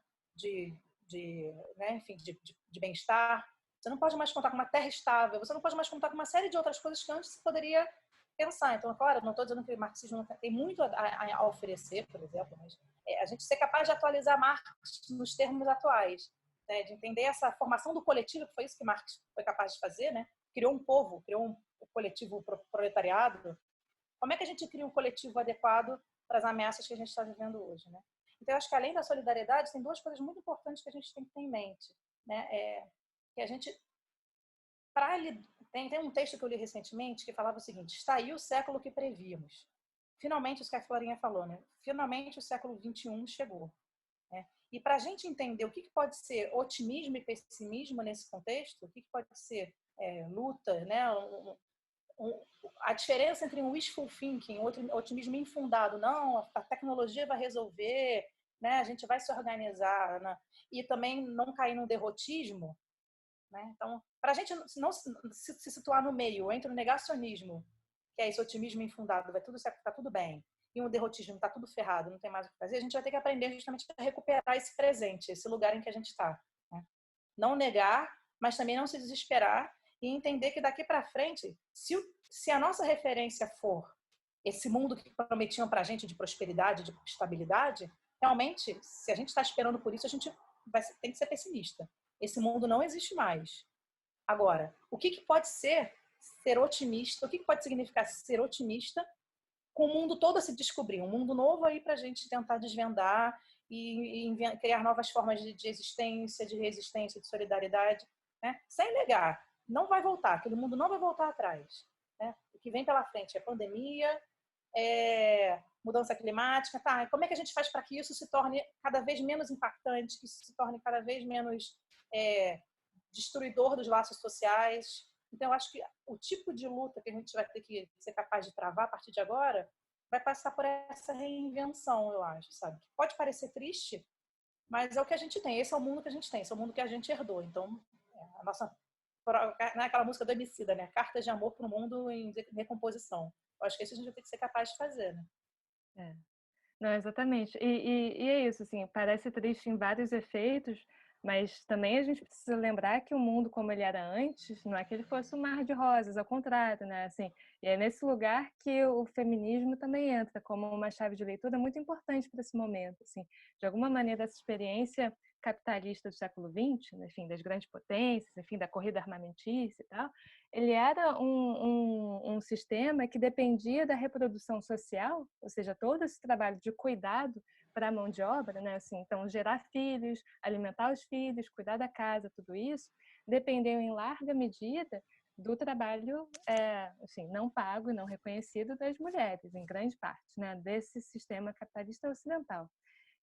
né, enfim, de bem-estar. Você não pode mais contar com uma terra estável, você não pode mais contar com uma série de outras coisas que antes você poderia pensar. Então, claro, não estou dizendo que o marxismo tem muito a oferecer, por exemplo, mas a gente ser capaz de atualizar Marx nos termos atuais, né, de entender essa formação do coletivo, que foi isso que Marx foi capaz de fazer, né? Criou um povo, criou um coletivo proletariado. Como é que a gente cria um coletivo adequado para as ameaças que a gente está vivendo hoje, né? Então, eu acho que além da solidariedade, tem duas coisas muito importantes que a gente tem que ter em mente, né? que a gente, tem um texto que eu li recentemente que falava o seguinte: está aí o século que prevíamos. Finalmente, isso que a Florinha falou, né? Finalmente o século XXI chegou. Né? E para a gente entender o que pode ser otimismo e pessimismo nesse contexto, o que pode ser luta, né? A diferença entre um wishful thinking, outro otimismo infundado, não, a tecnologia vai resolver, né? A gente vai se organizar, né? E também não cair num derrotismo, né? Então, para a gente não se situar no meio, entre o negacionismo, que é esse otimismo infundado, vai tudo certo, tá tudo bem, e um derrotismo, tá tudo ferrado, não tem mais o que fazer, a gente vai ter que aprender justamente a recuperar esse presente, esse lugar em que a gente está. Né? Não negar, mas também não se desesperar e entender que daqui para frente, se a nossa referência for esse mundo que prometiam para a gente de prosperidade, de estabilidade, realmente, se a gente está esperando por isso, a gente tem que ser pessimista. Esse mundo não existe mais. Agora, o que pode ser otimista? O que pode significar ser otimista com o mundo todo a se descobrir? Um mundo novo aí para a gente tentar desvendar e criar novas formas de existência, de resistência, de solidariedade, né? Sem negar, não vai voltar, aquele mundo não vai voltar atrás. Né? O que vem pela frente é pandemia, mudança climática, tá? Como é que a gente faz para que isso se torne cada vez menos impactante, que isso se torne cada vez menos destruidor dos laços sociais? Então, eu acho que o tipo de luta que a gente vai ter que ser capaz de travar a partir de agora vai passar por essa reinvenção, eu acho, sabe? Pode parecer triste, mas é o que a gente tem. Esse é o mundo que a gente tem, esse é o mundo que a gente herdou. Então, a nossa, aquela música do Emicida, né? Cartas de amor para o mundo em decomposição. Eu acho que isso a gente vai ter que ser capaz de fazer, né? Não, exatamente. E é isso, assim, parece triste em vários efeitos, mas também a gente precisa lembrar que o mundo como ele era antes, não é que ele fosse um mar de rosas, ao contrário, né? Assim, e é nesse lugar que o feminismo também entra como uma chave de leitura muito importante para esse momento, assim. De alguma maneira, essa experiência capitalista do século XX, enfim, das grandes potências, enfim, da corrida armamentista e tal, ele era um sistema que dependia da reprodução social, ou seja, todo esse trabalho de cuidado para a mão de obra, né? Assim, então, gerar filhos, alimentar os filhos, cuidar da casa, tudo isso, dependeu em larga medida do trabalho assim, não pago e não reconhecido das mulheres, em grande parte, né? Desse sistema capitalista ocidental.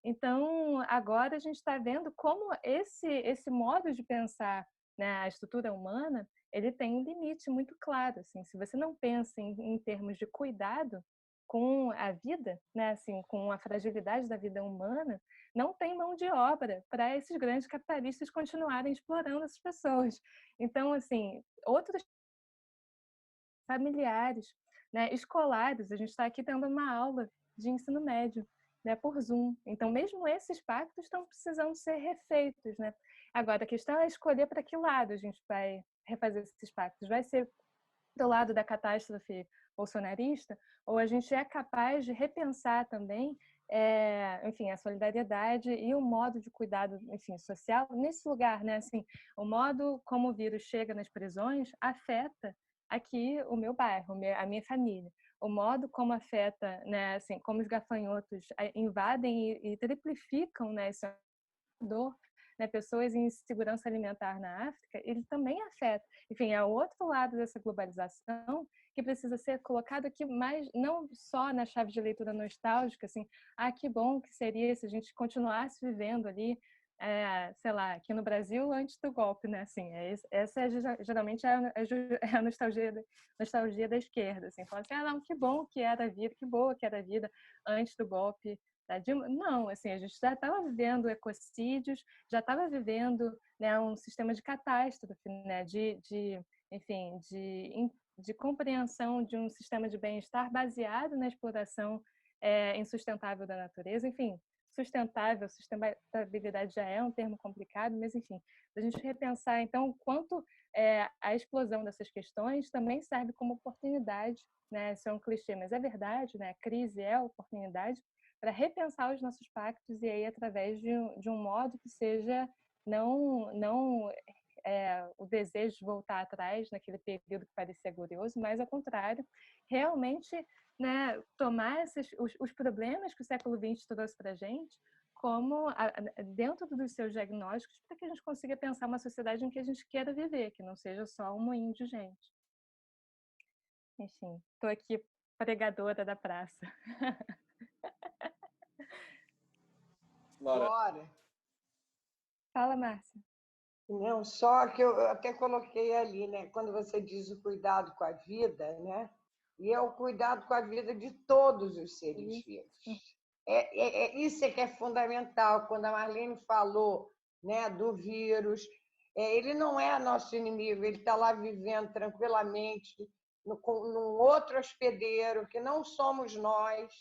Então, agora a gente está vendo como esse modo de pensar, né, a estrutura humana, ele tem um limite muito claro. Assim, se você não pensa em termos de cuidado com a vida, né, assim, com a fragilidade da vida humana, não tem mão de obra para esses grandes capitalistas continuarem explorando essas pessoas. Então, assim, outros familiares, né, escolares, a gente está aqui tendo uma aula de ensino médio, né, por Zoom. Então, mesmo esses pactos estão precisando ser refeitos, né? Agora, a questão é escolher para que lado a gente vai refazer esses pactos. Vai ser do lado da catástrofe bolsonarista, ou a gente é capaz de repensar também, enfim, a solidariedade e o modo de cuidado, enfim, social nesse lugar, né? Assim, o modo como o vírus chega nas prisões afeta aqui o meu bairro, a minha família. O modo como afeta, né? Assim, como os gafanhotos invadem e triplificam, né? Essa dor, né, pessoas em insegurança alimentar na África, ele também afeta. Enfim, é o outro lado dessa globalização que precisa ser colocado aqui mais, não só na chave de leitura nostálgica, assim, que bom que seria se a gente continuasse vivendo ali, sei lá, aqui no Brasil antes do golpe, né? Assim, essa geralmente é a nostalgia da esquerda, assim, falar assim, não, que bom que era a vida, que boa que era a vida antes do golpe. Não, assim, a gente já estava vivendo ecocídios, já estava vivendo, né, um sistema de catástrofe, né, enfim, de compreensão de um sistema de bem-estar baseado na exploração insustentável da natureza. Enfim, sustentabilidade já é um termo complicado, mas enfim, a gente repensar então quanto a explosão dessas questões também serve como oportunidade, né? Isso é um clichê, mas é verdade, né? A crise é a oportunidade para repensar os nossos pactos, e aí através de um modo que seja não o desejo de voltar atrás naquele período que parecia glorioso, mas ao contrário, realmente, né, tomar os problemas que o século XX trouxe para a gente como, dentro dos seus diagnósticos, para que a gente consiga pensar uma sociedade em que a gente queira viver, que não seja só um moinho de gente. Enfim, estou aqui pregadora da praça. Laura. Fala, Márcia. Não, só que eu até coloquei ali, né? Quando você diz o cuidado com a vida, né? E é o cuidado com a vida de todos os seres vivos. Isso é que é fundamental. Quando a Marlene falou, né, do vírus, ele não é nosso inimigo, ele está lá vivendo tranquilamente num outro hospedeiro que não somos nós,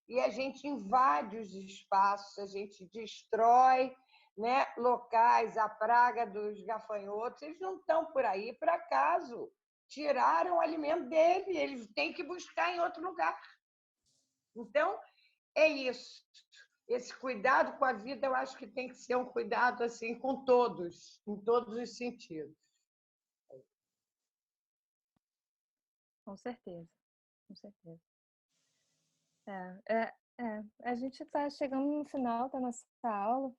e a gente invade os espaços, a gente destrói, né, locais, a praga dos gafanhotos, eles não estão por aí por acaso. Tiraram o alimento dele, eles têm que buscar em outro lugar. Então, é isso. Esse cuidado com a vida, eu acho que tem que ser um cuidado assim com todos, em todos os sentidos. Com certeza, com certeza. A gente está chegando no final da nossa aula.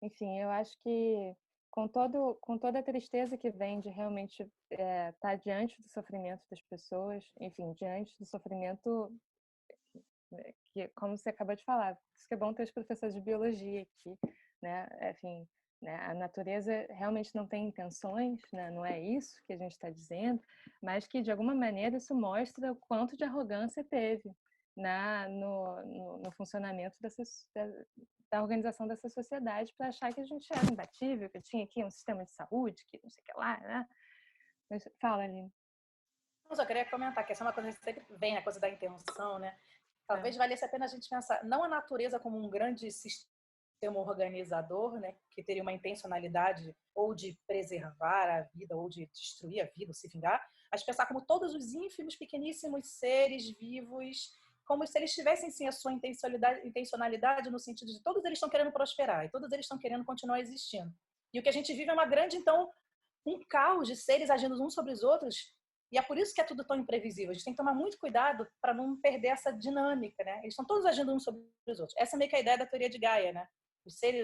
Enfim, eu acho que com toda a tristeza que vem de realmente estar diante do sofrimento das pessoas, enfim, diante do sofrimento que, como você acabou de falar, por isso que é bom ter os professores de biologia aqui, né? Enfim, né? A natureza realmente não tem intenções, né? Não é isso que a gente está dizendo, mas que de alguma maneira isso mostra o quanto de arrogância teve no funcionamento da organização dessa sociedade para achar que a gente era imbatível, que tinha aqui um sistema de saúde, que não sei o que lá, né? Mas, fala, Aline. Eu só queria comentar que essa é uma coisa que sempre vem, a coisa da intenção, né? Talvez valesse a pena a gente pensar, não a natureza como um grande sistema organizador, né, que teria uma intencionalidade ou de preservar a vida, ou de destruir a vida, ou se vingar, mas pensar como todos os ínfimos, pequeníssimos seres vivos, como se eles tivessem, sim, a sua intencionalidade no sentido de todos eles estão querendo prosperar, e todos eles estão querendo continuar existindo. E o que a gente vive é uma grande, então, um caos de seres agindo uns sobre os outros. E é por isso que é tudo tão imprevisível. A gente tem que tomar muito cuidado para não perder essa dinâmica, né? Eles estão todos agindo uns sobre os outros. Essa é meio que a ideia da teoria de Gaia, né?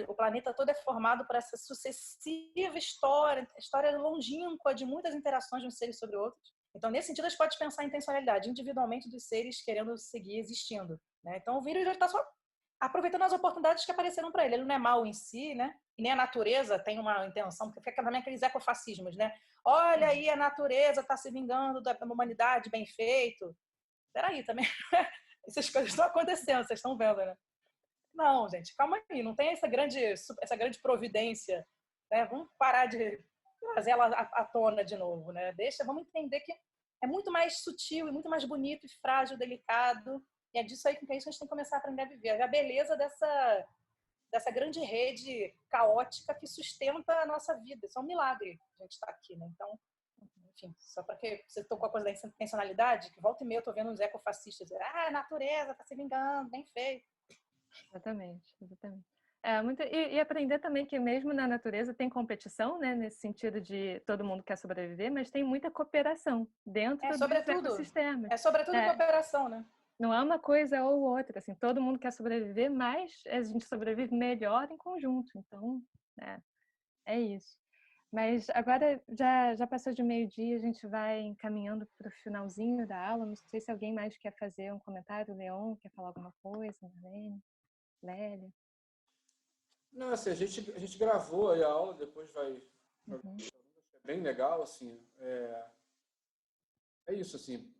O planeta todo é formado por essa sucessiva história longínqua de muitas interações de uns seres sobre outros. Então, nesse sentido, a gente pode pensar a intencionalidade individualmente dos seres querendo seguir existindo, né? Então, o vírus está só aproveitando as oportunidades que apareceram para ele. Ele não é mal em si, né? E nem a natureza tem uma intenção, porque fica também aqueles ecofascismos, né? Olha aí, a natureza está se vingando da humanidade, bem feito. Peraí, também essas coisas estão acontecendo, vocês estão vendo, né? Não, gente, calma aí, não tem essa grande providência, né? Vamos parar de trazer ela à tona de novo, né? Vamos entender que é muito mais sutil e muito mais bonito e frágil, delicado, e é disso aí com que a gente tem que começar a aprender a viver. A beleza dessa grande rede caótica que sustenta a nossa vida. Isso é um milagre a gente estar aqui, né? Então, enfim, só para que você tocou a coisa da intencionalidade, que volta e meia eu tô vendo uns ecofascistas dizer, a natureza tá se vingando, bem feito. Exatamente. E aprender também que mesmo na natureza tem competição, né? Nesse sentido de todo mundo quer sobreviver, mas tem muita cooperação dentro dos ecossistemas. É sobretudo cooperação, né? Não é uma coisa ou outra, assim, todo mundo quer sobreviver, mas a gente sobrevive melhor em conjunto. Então, é isso. Mas agora já passou de meio-dia, a gente vai encaminhando para o finalzinho da aula. Não sei se alguém mais quer fazer um comentário. Leon quer falar alguma coisa? Marlene? Lélia? Não, assim, a gente gravou aí a aula, depois vai... É bem legal, assim. É isso, assim.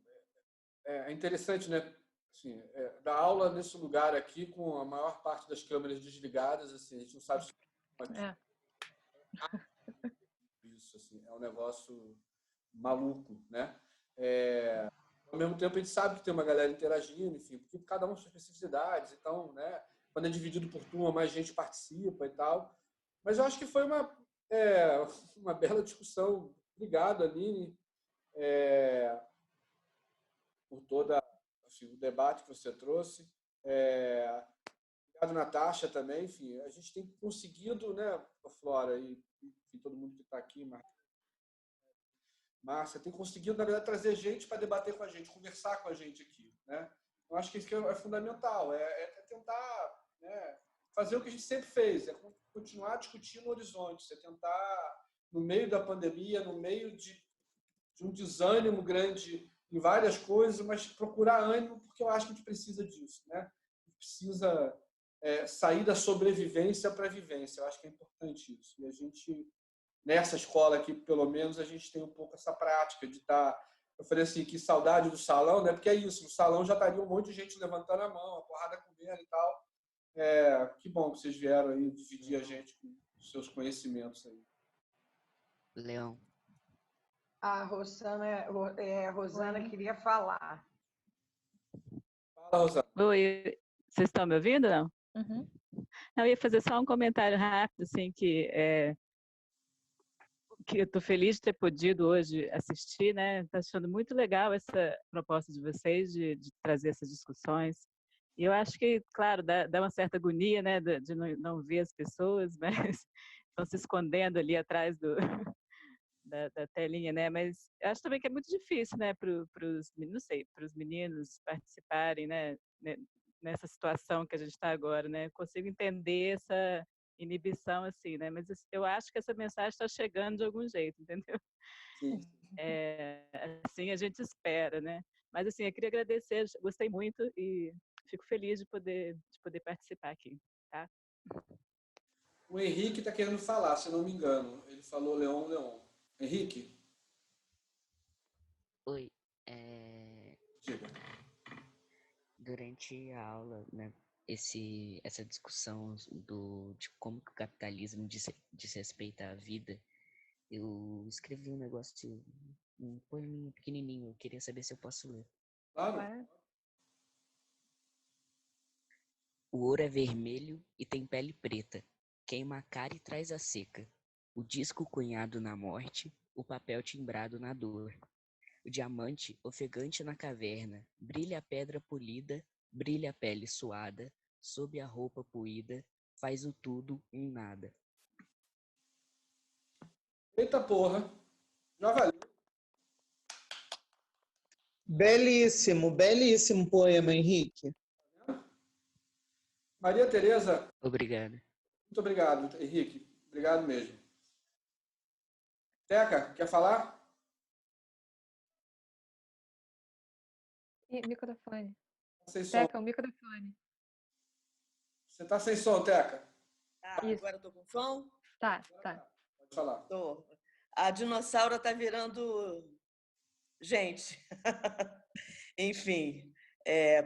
É interessante, né? Assim, dar aula nesse lugar aqui com a maior parte das câmeras desligadas, assim, a gente não sabe se... Isso, assim, é um negócio maluco, né? Ao mesmo tempo, a gente sabe que tem uma galera interagindo, enfim, porque cada um tem suas especificidades, então, né? Quando é dividido por turma, mais gente participa e tal. Mas eu acho que foi uma bela discussão. Obrigado, Aline, por todo o debate que você trouxe. Obrigado, Natasha, também. Enfim, a gente tem conseguido, né, Flora, e todo mundo que está aqui, Márcia, tem conseguido, na verdade, trazer gente para debater com a gente, conversar com a gente aqui, né? Eu acho que isso é fundamental, é tentar né, fazer o que a gente sempre fez, é continuar discutindo horizontes, é tentar, no meio da pandemia, no meio de um desânimo grande em várias coisas, mas procurar ânimo, porque eu acho que a gente precisa disso, né? A gente precisa sair da sobrevivência para a vivência. Eu acho que é importante isso. E a gente, nessa escola aqui, pelo menos, a gente tem um pouco essa prática de estar... Eu falei assim, que saudade do salão, né? Porque é isso, no salão já estaria um monte de gente levantando a mão, a porrada comendo e tal. Que bom que vocês vieram aí dividir a gente com os seus conhecimentos aí. Leão. A Rosana queria falar. Fala, Rosana. Oi, vocês estão me ouvindo, não? Uhum. Eu ia fazer só um comentário rápido, assim, que eu estou feliz de ter podido hoje assistir, né? Estou achando muito legal essa proposta de vocês de trazer essas discussões. E eu acho que, claro, dá uma certa agonia, né, de não ver as pessoas, mas estão se escondendo ali atrás da telinha, né? Mas eu acho também que é muito difícil, né, para os meninos participarem, né, nessa situação que a gente está agora, né? Eu consigo entender essa inibição assim, né? Mas eu acho que essa mensagem está chegando de algum jeito, entendeu? Sim. Assim a gente espera, né? Mas assim, eu queria agradecer, gostei muito e fico feliz de poder participar aqui, tá? O Henrique está querendo falar, se eu não me engano. Ele falou Leon. Henrique? Oi. Diga. Durante a aula, né, essa discussão de como que o capitalismo desrespeita a vida, eu escrevi um negócio, um poeminha pequenininho, eu queria saber se eu posso ler. Claro. O ouro é vermelho e tem pele preta, queima a cara e traz a seca. O disco cunhado na morte, o papel timbrado na dor. O diamante ofegante na caverna, brilha a pedra polida, brilha a pele suada, sob a roupa poída, faz o tudo um nada. Eita porra. Já valeu. Belíssimo, belíssimo poema, Henrique. Maria Tereza. Obrigado. Muito obrigado, Henrique. Obrigado mesmo. Teca, quer falar? E microfone. Sem som. Teca, o microfone. Você está sem som, Teca? Agora eu tô com som? Tá. Pode falar. Tô. A dinossauro tá virando gente. Enfim,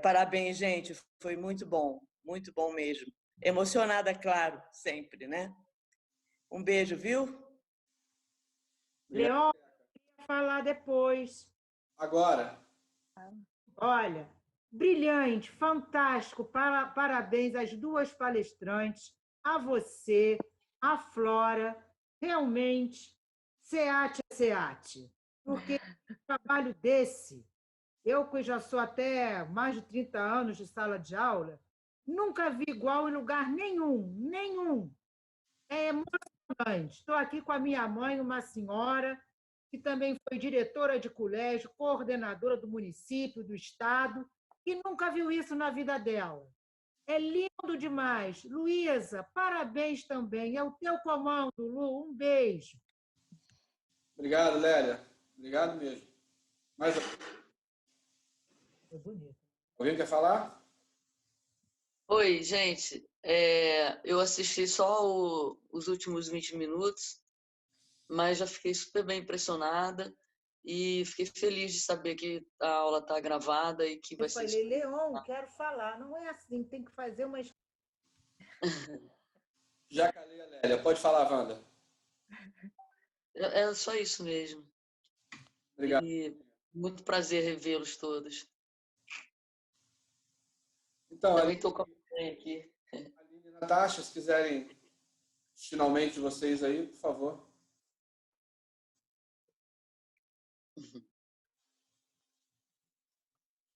parabéns, gente. Foi muito bom mesmo. Emocionada, claro, sempre, né? Um beijo, viu? Leon, queria falar depois. Agora. Olha, brilhante, fantástico, parabéns às duas palestrantes, a você, a Flora, realmente, SEAT é SEAT, porque um trabalho desse, eu que já sou até mais de 30 anos de sala de aula, nunca vi igual em lugar nenhum. É emocionante. Estou aqui com a minha mãe, uma senhora, que também foi diretora de colégio, coordenadora do município, do estado, e nunca viu isso na vida dela. É lindo demais. Luísa, parabéns também. É o teu comando, Lu. Um beijo. Obrigado, Lélia. Obrigado mesmo. Mais É bonito. alguém quer falar? Oi, gente. Eu assisti só os últimos 20 minutos, mas já fiquei super bem impressionada e fiquei feliz de saber que a aula está gravada e que vai Eu ser... falei, Leon, quero falar. Não é assim, tem que fazer umas... Já calei a Lélia. Pode falar, Wanda. É só isso mesmo. Obrigado. E muito prazer revê-los todos. Então, também estou com a mãe aqui. Aline e Natasha, se quiserem finalmente vocês aí, por favor.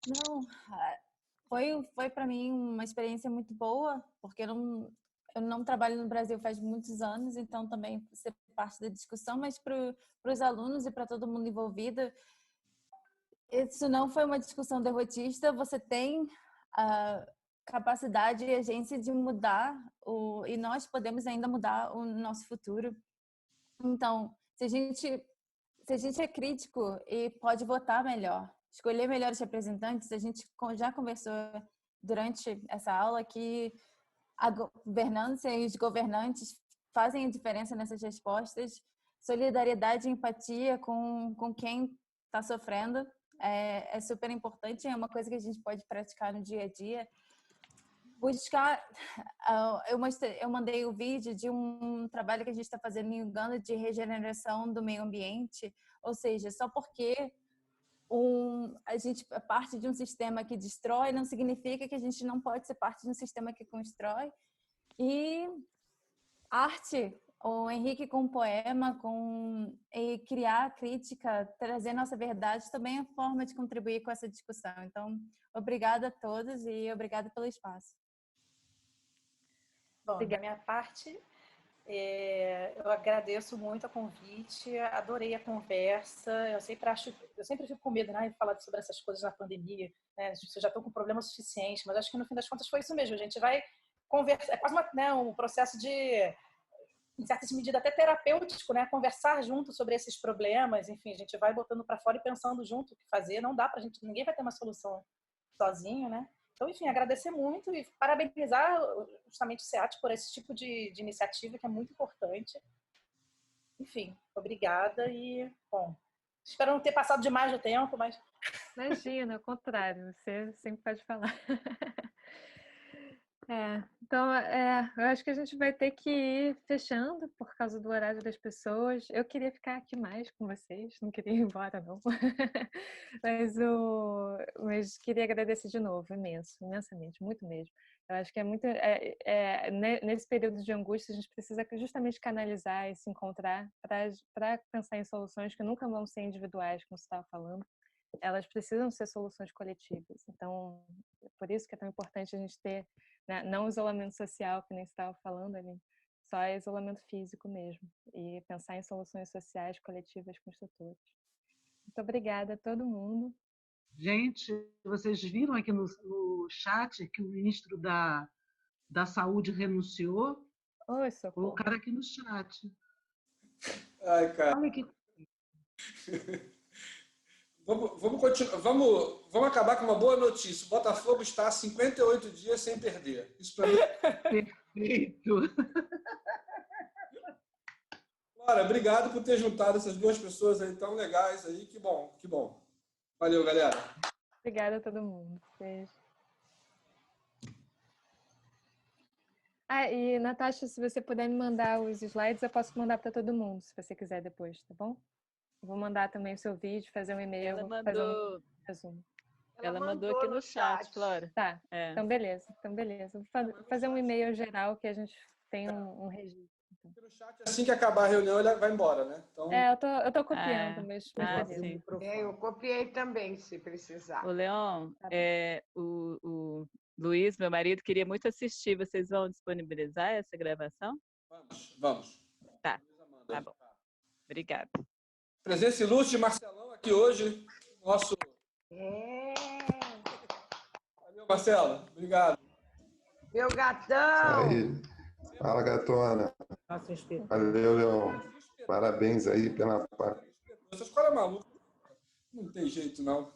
Não, foi para mim uma experiência muito boa, porque eu não trabalho no Brasil faz muitos anos, então também ser parte da discussão, mas para os alunos e para todo mundo envolvido, isso não foi uma discussão derrotista. Você tem capacidade e agência de mudar e nós podemos ainda mudar o nosso futuro. Então, se a gente é crítico e pode votar melhor, escolher melhores representantes, a gente já conversou durante essa aula que a governança e os governantes fazem a diferença nessas respostas. Solidariedade e empatia com quem está sofrendo é super importante, é uma coisa que a gente pode praticar no dia a dia. Buscar, eu mandei o vídeo de um trabalho que a gente está fazendo em Uganda de regeneração do meio ambiente, ou seja, só porque a gente é parte de um sistema que destrói, não significa que a gente não pode ser parte de um sistema que constrói. E arte, o Henrique com poema, e criar crítica, trazer nossa verdade também é forma de contribuir com essa discussão. Então, obrigada a todos e obrigada pelo espaço. Bom, da minha parte, eu agradeço muito o convite, adorei a conversa. Eu sempre fico com medo, né, de falar sobre essas coisas na pandemia, né? As pessoas já estão com problema suficiente, mas acho que no fim das contas foi isso mesmo. A gente vai conversar, é quase um processo de, em certa medida, até terapêutico, né? Conversar junto sobre esses problemas. Enfim, a gente vai botando para fora e pensando junto o que fazer. Não dá para ninguém vai ter uma solução sozinho, né? Então, enfim, agradecer muito e parabenizar justamente o SEAT por esse tipo de iniciativa que é muito importante. Enfim, obrigada e, bom, espero não ter passado demais do tempo, mas... Imagina, ao contrário, você sempre pode falar. Então, eu acho que a gente vai ter que ir fechando por causa do horário das pessoas. Eu queria ficar aqui mais com vocês, não queria ir embora, não. Mas queria agradecer de novo, imensamente, muito mesmo. Eu acho que é muito... nesse período de angústia, a gente precisa justamente canalizar e se encontrar para pensar em soluções que nunca vão ser individuais, como você estava falando. Elas precisam ser soluções coletivas. Então, é por isso que é tão importante a gente ter, né, não isolamento social, que nem você estava falando ali, só isolamento físico mesmo. E pensar em soluções sociais, coletivas, construtoras. Muito obrigada a todo mundo. Gente, vocês viram aqui no chat que o ministro da Saúde renunciou? Oi, socorro. Colocaram aqui no chat. Ai, cara. Olha que... Vamos continuar. Vamos acabar com uma boa notícia. O Botafogo está há 58 dias sem perder. Isso para mim. Perfeito. Laura, obrigado por ter juntado essas duas pessoas aí tão legais aí. Que bom, que bom. Valeu, galera. Obrigada a todo mundo. Beijo. E Natasha, se você puder me mandar os slides, eu posso mandar para todo mundo, se você quiser depois, tá bom? Eu vou mandar também o seu vídeo, fazer um e-mail, fazer um resumo. Ela mandou aqui no chat, Flora. Tá, então beleza. Vou fazer um e-mail geral que a gente tem um registro. Então. No chat, assim que acabar a reunião, ele vai embora, né? Então... eu tô copiando, mas sim. Eu copiei também, se precisar. O Leon, o Luiz, meu marido, queria muito assistir. Vocês vão disponibilizar essa gravação? Vamos. Tá bom. Obrigada. Presença ilustre de Marcelão aqui hoje. Nosso... Valeu, Marcelo. Obrigado. Meu gatão! Aí. Fala, gatona. Valeu, Leon. Parabéns aí pela... Essa escola é maluca. Não tem jeito, não.